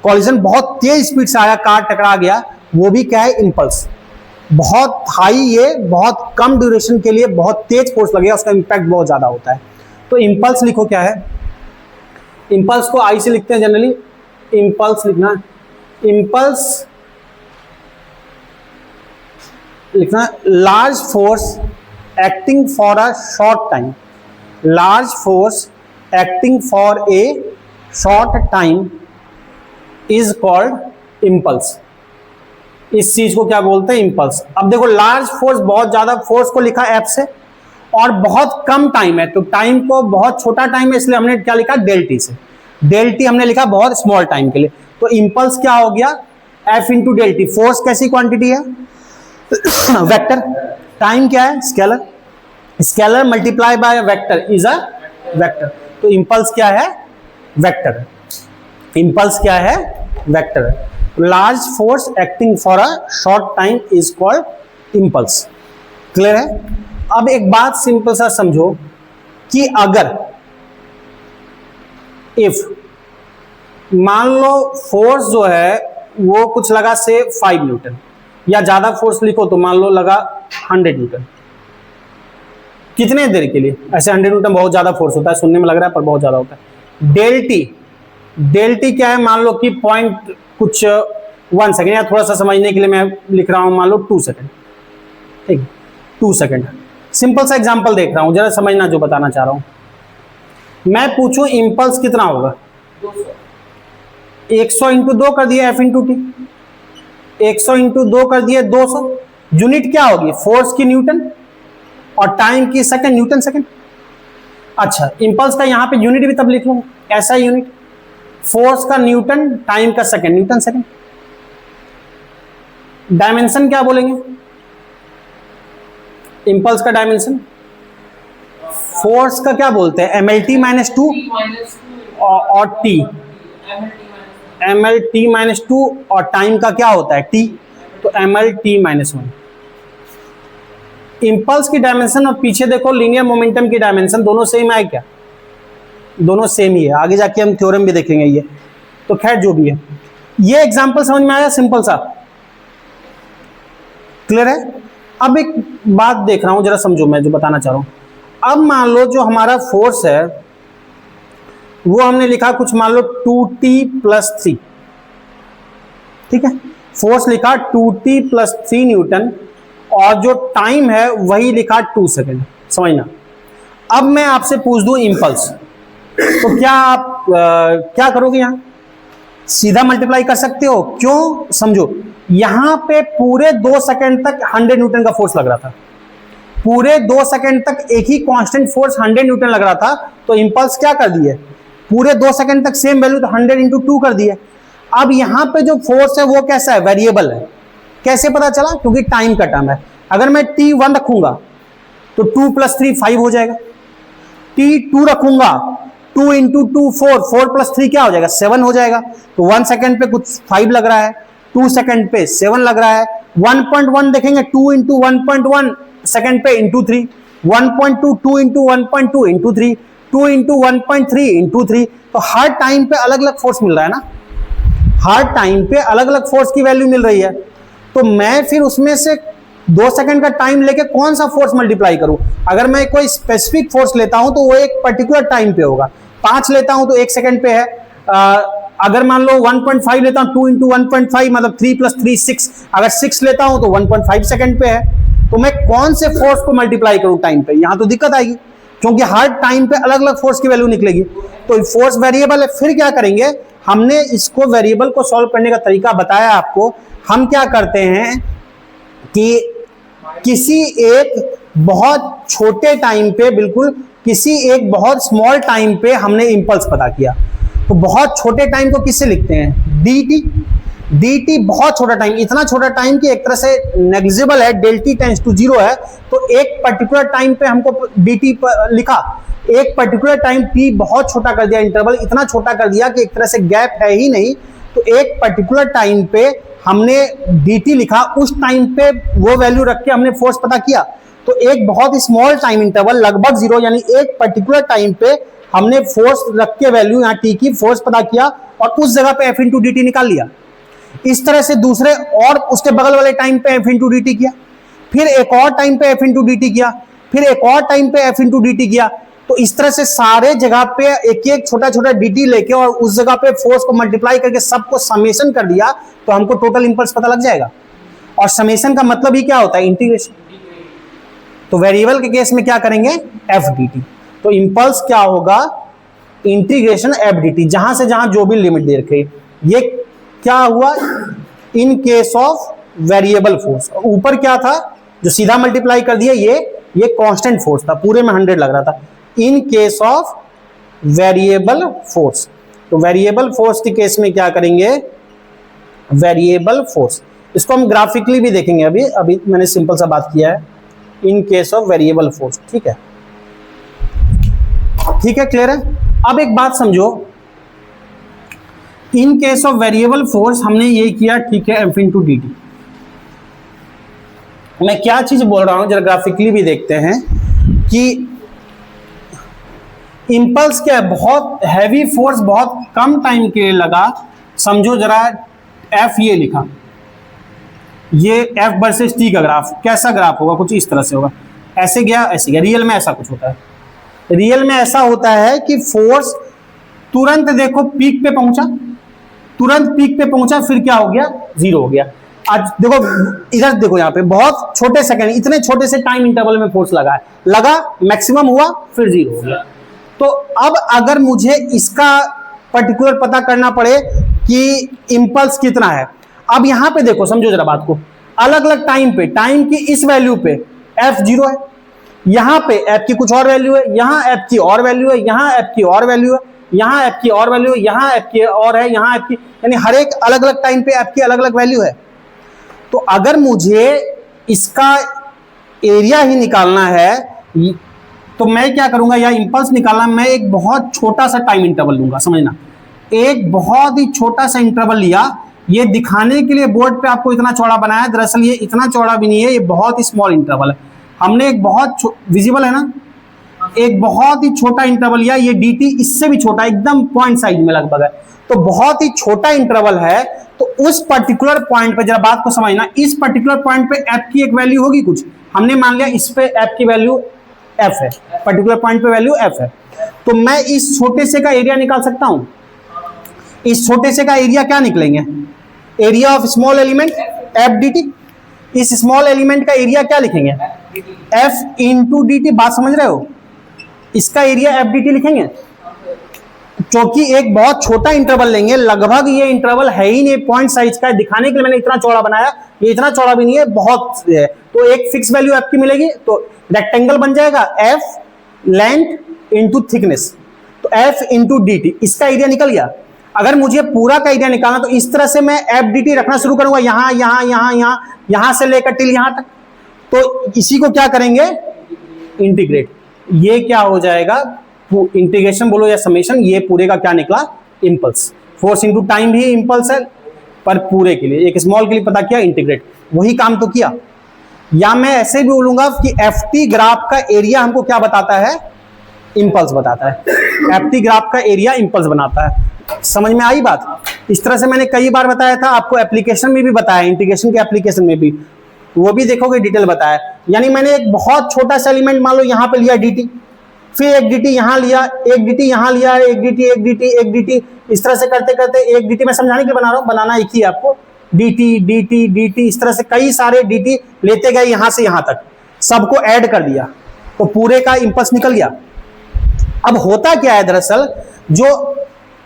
कॉलिजन बहुत तेज स्पीड से आया, कार टकरा गया, वो भी क्या है? इम्पल्स। बहुत हाई, ये बहुत कम ड्यूरेशन के लिए बहुत तेज फोर्स लगेगा, उसका इंपैक्ट बहुत ज्यादा होता है। तो इम्पल्स लिखो क्या है? इम्पल्स को आई से लिखते हैं जनरली, इम्पल्स लिखना, इम्पल्स लिखना large force acting for a short time, large force acting for a short time is called impulse. इस चीज को क्या बोलते हैं? इम्पल्स। अब देखो, लार्ज फोर्स, बहुत ज्यादा फोर्स को लिखा एफ से, और बहुत कम टाइम है, तो टाइम को बहुत छोटा टाइम है, इसलिए हमने क्या लिखा? del t से। del t हमने लिखा बहुत स्मॉल टाइम के लिए। तो इम्पल्स क्या हो गया? F × del t। फोर्स कैसी क्वांटिटी है? वेक्टर। टाइम क्या है? Scalar. Scalar multiply by vector is a vector. तो इम्पल्स क्या है? वेक्टर। इम्पल्स क्या है? Vector. Large force acting for a short time is called impulse. Clear है? अब एक बात सिंपल सा समझो कि अगर इफ मान लो फोर्स जो है वो कुछ लगा से 5 न्यूटन, या ज्यादा फोर्स लिखो तो मान लो लगा 100 न्यूटन, कितने देर के लिए? ऐसे 100 न्यूटन बहुत ज्यादा फोर्स होता है, सुनने में लग रहा है पर बहुत ज्यादा होता है। del t क्या है? मान लो कि पॉइंट कुछ 1 सेकेंड, या थोड़ा सा समझने के लिए मैं लिख रहा हूं, मान लो 2 सेकेंड। ठीक, 2 सेकेंड। सिंपल सा एग्जांपल देख रहा हूं, जरा समझना जो बताना चाह रहा हूं। मैं पूछूं इम्पल्स कितना होगा? 100 × 2 कर दिया F × t, 100 × 2 कर दिया 200। यूनिट क्या होगी? फोर्स की न्यूटन, और टाइम की सेकंड, न्यूटन सेकंड। अच्छा, इम्पल्स का यहां पे यूनिट भी तब लिख लूं, ऐसा यूनिट फोर्स का न्यूटन, टाइम का सेकंड, न्यूटन सेकंड। डायमेंशन क्या बोलेंगे, इंपल्स का डायमेंशन, फोर्स का क्या बोलते हैं, MLT माइनस टू और T, MLT माइनस टू, और टाइम का क्या होता है T, तो MLT माइनस वन। इंपल्स की डायमेंशन और पीछे देखो लीनियर मोमेंटम की डायमेंशन, दोनों सेम है क्या, दोनों सेम ही है, आगे जाके हम थ्योरम भी देखेंगे ये, तो खैर जो भी है। ये एग्जांपल समझ में आया, सिंपल सा, क्लियर है। अब एक बात देख रहा हूं, जरा समझो मैं जो बताना चाह रहा हूं। अब मान लो जो हमारा फोर्स है वो हमने लिखा कुछ, मान लो 2t + 3, ठीक है, फोर्स लिखा 2t + 3 न्यूटन, और जो टाइम है वही लिखा 2 सेकेंड, समझना। अब मैं आपसे पूछ दूं इम्पल्स, तो क्या आप क्या करोगे, यहां सीधा मल्टीप्लाई कर सकते हो, क्यों, समझो। यहां पे पूरे 2 सेकंड तक 100 न्यूटन का फोर्स लग रहा था, पूरे 2 सेकंड तक एक ही कांस्टेंट फोर्स 100 न्यूटन लग रहा था, तो इंपल्स क्या कर दिए, पूरे 2 सेकंड तक सेम वैल्यू, तो 100 × 2 कर दिए। अब यहां पे जो फोर्स है वो कैसा है, वेरिएबल है। कैसे पता चला, क्योंकि टाइम का टर्म है। अगर मैं t1 रखूंगा तो 2 + 3 5 हो जाएगा, t2 रखूंगा 2 × 2 4, 4 + 3 क्या हो जाएगा, 7 हो जाएगा। तो 1 सेकंड पे कुछ 5 लग रहा है, 2 सेकंड पे 7 लग रहा है, 1.1 देखेंगे 2 × 1.1 सेकंड पे × 3, 1.2 2 × 1.2 × 3, 2 × 1.3 × 3। तो हर टाइम पे अलग अलग फोर्स मिल रहा है ना, हर टाइम पे अलग अलग फोर्स की वैल्यू मिल रही है। तो मैं फिर उसमें से 2 सेकंड का टाइम लेके कौन सा फोर्स मल्टीप्लाई करूं। अगर मैं कोई स्पेसिफिक फोर्स लेता हूं तो वो एक पर्टिकुलर टाइम पे होगा, 5 लेता हूं तो 1 सेकंड पे है, अगर मान लो 1.5 लेता हूं 2 × 1.5 मतलब 3 + 3 6, अगर 6 लेता हूं तो 1.5 सेकंड पे है। तो मैं कौन से फोर्स को मल्टीप्लाई करूं टाइम पे, यहां तो दिक्कत आएगी, क्योंकि हर टाइम पे अलग अलग फोर्स की वैल्यू निकलेगी। तो फोर्स वेरिएबल है, फिर क्या करेंगे, हमने इसको वेरिएबल को सॉल्व करने का तरीका बताया आपको। हम क्या करते हैं कि किसी एक बहुत छोटे टाइम पे, बिल्कुल किसी एक बहुत स्मॉल टाइम पे हमने इंपल्स पता किया। तो बहुत छोटे टाइम को किससे लिखते हैं, dt। dt बहुत छोटा टाइम, इतना छोटा टाइम कि एक तरह से नेग्लिजिबल है, del t टेंड्स टू 0 है। तो एक पर्टिकुलर टाइम पे हमको dt लिखा, एक पर्टिकुलर टाइम t बहुत छोटा कर दिया, इंटरवल इतना छोटा कर दिया कि एक तरह से गैप है ही नहीं। तो एक पर्टिकुलर टाइम पे हमने dt लिखा, उस टाइम पे वो वैल्यू रख के हमने फोर्स पता किया। तो एक बहुत स्मॉल टाइम इंटरवल, लगभग 0, यानी एक पर्टिकुलर टाइम पे हमने फोर्स रख के वैल्यू यहाँ t की फोर्स पता किया और उस जगह पे f × dt निकाल लिया। इस तरह से दूसरे और उसके बगल वाले टाइम पे f × dt किया, फिर एक और टाइम पे f × dt किया, फिर एक और टाइम पे f × dt किया। तो इस तरह से सारे जगह पे एक एक छोटा छोटा dt लेके और उस जगह पे फोर्स को मल्टीप्लाई करके सबको समेशन कर दिया, तो हमको टोटल इंपल्स पता लग जाएगा। और समेशन का मतलब ही क्या होता है, इंटीग्रेशन। तो वेरिएबल के केस में क्या करेंगे, f dt। तो इंपल्स क्या होगा, इंटीग्रेशन f dt, जहां से जहां जो भी लिमिट दे रखे। ये क्या हुआ, in case of variable force. ऊपर क्या था जो सीधा मल्टीप्लाई कर दिया, ये कांस्टेंट फोर्स था, पूरे में 100 लग रहा था। In case of variable force, तो वेरिएबल फोर्स के केस में क्या करेंगे, वेरिएबल फोर्स, इसको हम ग्राफिकली भी देखेंगे। अभी मैंने सिंपल सा बात किया है, in case of variable force, ठीक है, ठीक है, क्लियर है। अब एक बात समझो, in case of variable force हमने ये किया, ठीक है, f × dt। मैं क्या चीज बोल रहा हूं, जरा ग्राफिकली भी देखते हैं कि इंपल्स क्या है, बहुत हैवी फोर्स बहुत कम टाइम के लिए लगा। समझो जरा, f ये लिखा, ये f वर्सेस t का ग्राफ, कैसा ग्राफ होगा, कुछ इस तरह से होगा, ऐसे गया ऐसे गया। रियल में ऐसा कुछ होता है, रियल में ऐसा होता है कि फोर्स तुरंत देखो पीक पे पहुंचा, तुरंत पीक पे पहुंचा, फिर क्या हो गया, 0 हो गया। आज देखो इधर देखो, यहाँ पे बहुत छोटे सेकंड, इतने छोटे से टाइम इंटरवल में फोर्स लगा है, लगा मैक्सिमम हुआ, फिर 0 हो गया। तो अब अगर मुझे इसका पर्टिकुलर पता करना पड़े कि इंपल्स कितना है, अब यहां पे देखो, समझो जरा बात को, अलग अलग टाइम पे, टाइम की इस वैल्यू पे f 0 है, यहां पे f की कुछ और वैल्यू है, यहां f की और वैल्यू है, यहां f की और वैल्यू है। यहाँ एफ की और वैल्यू, यहाँ एफ की और है, यहाँ एफ की, यानी हर एक अलग अलग टाइम पे एफ की अलग अलग वैल्यू है। तो अगर मुझे इसका एरिया ही निकालना है तो मैं क्या करूंगा, या इंपल्स निकालना, मैं एक बहुत छोटा सा टाइम इंटरवल लूंगा। समझना, एक बहुत ही छोटा सा इंटरवल लिया, ये दिखाने के लिए बोर्ड पे आपको इतना चौड़ा बनाया, दरअसल ये इतना चौड़ा भी नहीं है, ये बहुत ही स्मॉल इंटरवल है। हमने एक बहुत विजिबल है ना, एक बहुत ही छोटा इंटरवल लिया, ये dt इससे भी छोटा, एकदम पॉइंट साइज में लगभग है, तो बहुत ही छोटा इंटरवल है। तो उस पर्टिकुलर पॉइंट पे जरा बात को समझना, इस पर्टिकुलर पॉइंट पे f की एक वैल्यू होगी कुछ, हमने मान लिया इस पे f की वैल्यू f है, पर्टिकुलर पॉइंट पे वैल्यू f है, तो मैं इस छोटे से का एरिया निकाल सकता हूं। इस छोटे से का एरिया क्या निकलेंगे, area of small element f dt। इस स्मॉल एलिमेंट का एरिया क्या लिखेंगे, f इंटू dt। बात समझ रहे हो, इसका एरिया एफ डी टी लिखेंगे, क्योंकि एक बहुत छोटा इंटरवल लेंगे, लगभग ये इंटरवल है ही नहीं, पॉइंट साइज का है, दिखाने के लिए मैंने इतना चौड़ा बनाया, ये इतना चौड़ा भी नहीं है, बहुत है। तो एक फिक्स वैल्यू एफ की मिलेगी, तो रेक्टेंगल बन जाएगा एफ लेंथ इंटू थिकनेस, तो एफ इंटू डी टी, इसका एरिया निकल गया। अगर मुझे पूरा का एरिया निकालना तो इस तरह से मैं एफ डी टी रखना शुरू करूंगा, यहां यहां यहां यहां यहां से लेकर टिल यहां तक, तो इसी को क्या करेंगे, इंटीग्रेट। ये क्या हो जाएगा, इंटीग्रेशन बोलो या समेशन, ये पूरे का क्या निकला, इंपल्स। फोर्स इंटू टाइम भी इंपल्स है, पर पूरे के लिए, एक स्मॉल के लिए पता किया, इंटीग्रेट, वही काम तो किया। या मैं ऐसे भी बोलूंगा कि एफ टी ग्राफ का एरिया हमको क्या बताता है, इंपल्स बताता है। एफ टी ग्राफ का एरिया इंपल्स बनाता है। समझ में आई बात। इस तरह से मैंने कई बार बताया था, आपको एप्लीकेशन में भी बताया, इंटीग्रेशन के एप्लीकेशन में भी, वो भी देखोगे डिटेल बताया। यानी मैंने एक बहुत छोटा सा एलिमेंट मान लो यहाँ पे लिया dt, फिर एक dt यहाँ लिया, एक dt यहाँ लिया, एक dt एक dt एक dt, इस तरह से करते करते एक dt मैं समझाने के लिए बना रहा हूँ, बनाना एक ही आपको, dt dt dt, इस तरह से कई सारे dt लेते गए यहाँ से यहाँ तक, सबको ऐड कर दिया, तो पूरे का इंपल्स निकल गया। अब होता क्या है, दरअसल जो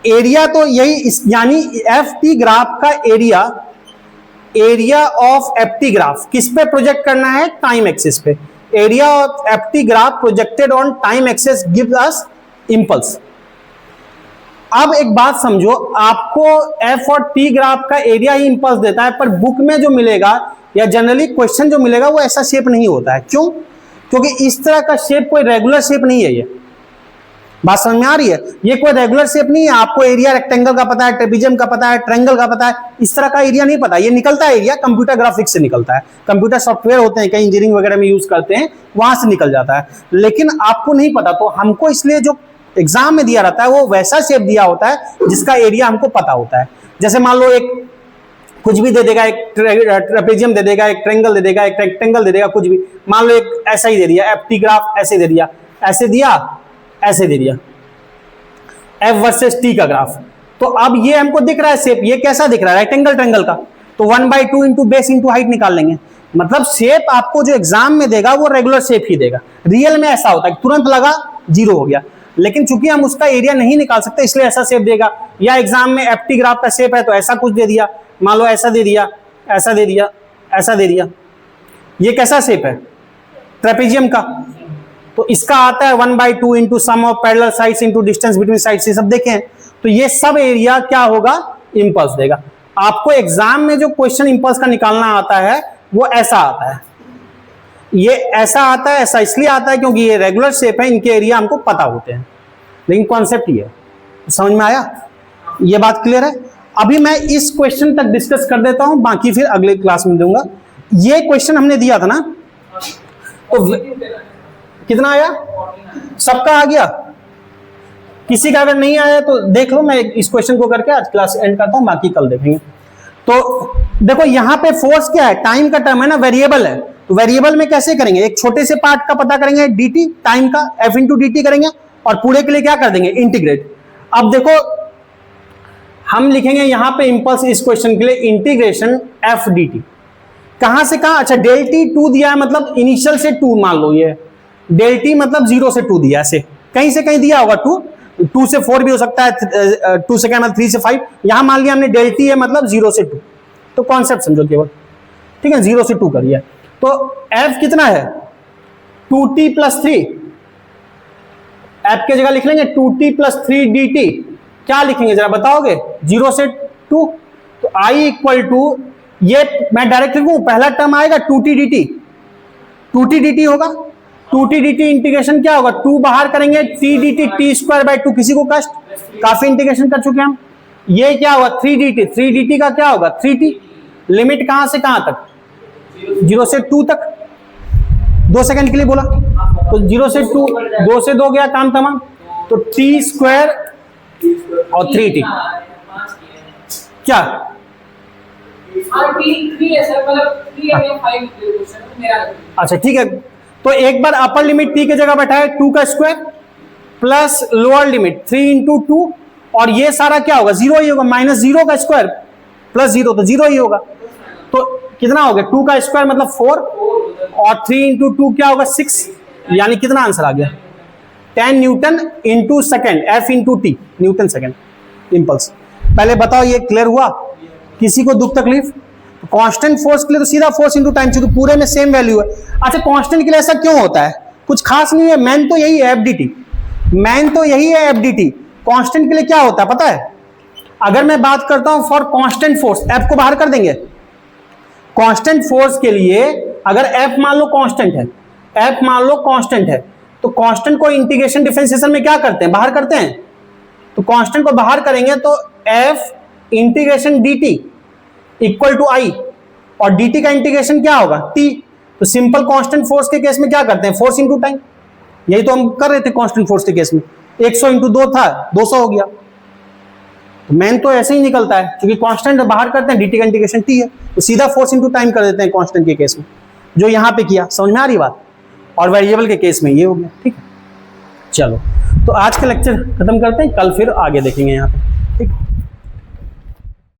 एरिया तो यही, यानी एफ टी ग्राफ का area of F T graph किस पे प्रोजेक्ट करना है, टाइम एक्सिस पे। Area of F T graph projected on time axis gives us impulse. अब एक बात समझो, आपको एफ और टी ग्राफ का एरिया ही इंपल्स देता है, पर बुक में जो मिलेगा या जनरली क्वेश्चन जो मिलेगा वो ऐसा शेप नहीं होता है। क्यों? क्योंकि इस तरह का शेप कोई रेगुलर शेप नहीं है। ये बात समझ में आ रही है, ये कोई रेगुलर शेप नहीं है। आपको एरिया रेक्टेंगल का पता है, ट्रेपेजियम का पता है, ट्रायंगल का पता है, इस तरह का एरिया नहीं पता। ये निकलता है एरिया कंप्यूटर ग्राफिक्स से निकलता है, कंप्यूटर सॉफ्टवेयर होते हैं, कई इंजीनियरिंग वगैरह में यूज करते हैं, वहां से निकल जाता है, लेकिन आपको नहीं पता। तो हमको इसलिए जो एग्जाम में दिया रहता है वो वैसा शेप दिया होता है जिसका एरिया हमको पता होता है। जैसे मान लो एक कुछ भी दे देगा, एक ट्रेपेजियम दे देगा, एक ट्रायंगल दे देगा, एक रेक्टेंगल दे देगा, कुछ भी मान लो एक ऐसा ही दे दिया, एफ टी ग्राफ ऐसे दे दिया, ऐसे दिया, ऐसे दे दिया, एफ वर्सेस टी का ग्राफ। तो अब ये हमको दिख रहा है शेप, ये कैसा दिख रहा है, रेक्टेंगल ट्रायंगल का, तो 1/2 इंटू बेस इंटू हाइट निकाल लेंगे। मतलब शेप आपको जो एग्जाम में देगा वो रेगुलर शेप ही देगा। रियल में ऐसा होता है, तुरंत लगा 0 हो गया, लेकिन चूंकि हम उसका एरिया नहीं निकाल सकते इसलिए ऐसा शेप देगा। या एग्जाम में एफ टी ग्राफ का शेप है तो ऐसा कुछ दे दिया, मान लो ऐसा दे दिया, ऐसा दे दिया, ऐसा दे दिया। ये कैसा शेप है, ट्रेपेजियम का, तो इसका आता है 1/2 into sum of parallel sides into distance between sides. ये सब देखें तो ये सब एरिया क्या होगा, इंपल्स देगा। आपको एग्जाम में जो क्वेश्चन इंपल्स का निकालना आता है वो ऐसा आता है, ये ऐसा आता है। ऐसा इसलिए आता है क्योंकि ये रेगुलर शेप है, इनके एरिया हमको पता होते हैं, लेकिन कॉन्सेप्ट ये है। समझ में आया, ये बात क्लियर है। अभी मैं इस क्वेश्चन तक डिस्कस कर देता हूं, बाकी फिर अगले क्लास में दूंगा। ये क्वेश्चन हमने दिया था ना, तो कितना आया, सबका आ गया, किसी का अगर नहीं आया तो देख लो, मैं इस क्वेश्चन को करके आज क्लास एंड करता हूं, बाकी कल देखेंगे। तो देखो यहां पे फोर्स क्या है, टाइम का टर्म है ना, वेरिएबल है, तो वेरिएबल में कैसे करेंगे, एक छोटे से पार्ट का पता करेंगे dt टाइम का, f इंटू dt करेंगे, और पूरे के लिए क्या कर देंगे, इंटीग्रेट। अब देखो हम लिखेंगे यहां पे इंपल्स इस क्वेश्चन के लिए इंटीग्रेशन f dt, कहां से कहां, अच्छा डेल t 2 दिया है, मतलब इनिशियल से 2 मान लो, ये डेल t मतलब 0 से 2 दिया, ऐसे कहीं से कहीं दिया होगा 2 से 4 भी हो सकता है, 2 से क्या मतलब 3 से 5, यहां मान लिया हमने डेल t है मतलब 0 से 2, तो कॉन्सेप्ट समझो केवल, ठीक है, 0 से 2 करिए। तो f कितना है, 2t + 3, एफ की जगह लिख लेंगे 2t प्लस 3dt। क्या लिखेंगे जरा बताओगे? 0 से 2, तो i इक्वल टू, ये मैं डायरेक्ट लिखूं, पहला टर्म आएगा 2t dt, 2t dt होगा। 2t dt इंटीग्रेशन क्या होगा? 2 बाहर करेंगे, t dt t square by 2, किसी को कष्ट? काफी इंटीग्रेशन कर चुके हम। ये क्या होगा? 3dt, 3dt का क्या होगा? 3t। लिमिट कहां से कहां तक? 0 से 2 तक। 2 सेकंड के लिए बोला तो 0 से 2, 2 से 2 गया, काम तमाम। तो t स्क्वायर और 3t क्या? अच्छा ठीक है, तो एक बार अपर लिमिट t की जगह बैठा है 2 का square plus lower limit 3 into 2, और ये सारा क्या होगा? 0 ही होगा, माइनस 0 का स्क्वायर प्लस 0 तो 0 ही होगा। तो कितना हो गया? 2 का स्क्वायर मतलब 4, और 3 इंटू 2 क्या होगा? 6। यानी कितना आंसर आ गया? 10 Newton into second, F into T, Newton second impulse. पहले बताओ ये क्लियर हुआ? किसी को दुख तकलीफ? कांस्टेंट फोर्स के लिए तो सीधा फोर्स इंटू टाइम, क्योंकि पूरे में सेम वैल्यू है। अच्छा, कांस्टेंट के लिए ऐसा क्यों होता है? कुछ खास नहीं है, मैन तो यही है एफडीटी, मैन तो यही है एफडीटी। कांस्टेंट के लिए क्या होता है पता है? अगर मैं बात करता हूं फॉर कांस्टेंट फोर्स, एफ को बाहर कर देंगे। कांस्टेंट फोर्स के लिए अगर एफ मान लो कांस्टेंट है, एफ मान लो कांस्टेंट है, तो कांस्टेंट को इंटीग्रेशन डिफरेंशिएशन में क्या करते हैं? बाहर करते हैं। तो कांस्टेंट को बाहर करेंगे तो F integration dt equal to I, और dt का इंटीग्रेशन क्या होगा? t। तो सिंपल कांस्टेंट फोर्स के केस में क्या करते हैं? Force into time. यही तो हम कर रहे थे कांस्टेंट फोर्स के केस में। 100 इंटू 2 था, 200 हो गया। तो मैन तो ऐसे ही निकलता है, क्योंकि कांस्टेंट बाहर करते हैं, dt का इंटीग्रेशन t है, तो सीधा फोर्स इंटू टाइम कर देते हैं कांस्टेंट के केस में, जो यहां पे किया। समझ में आ रही बात? और वेरिएबल के केस में ये हो गया। ठीक है, चलो तो आज का लेक्चर खत्म करते हैं, कल फिर आगे देखेंगे यहाँ पे। ठीक।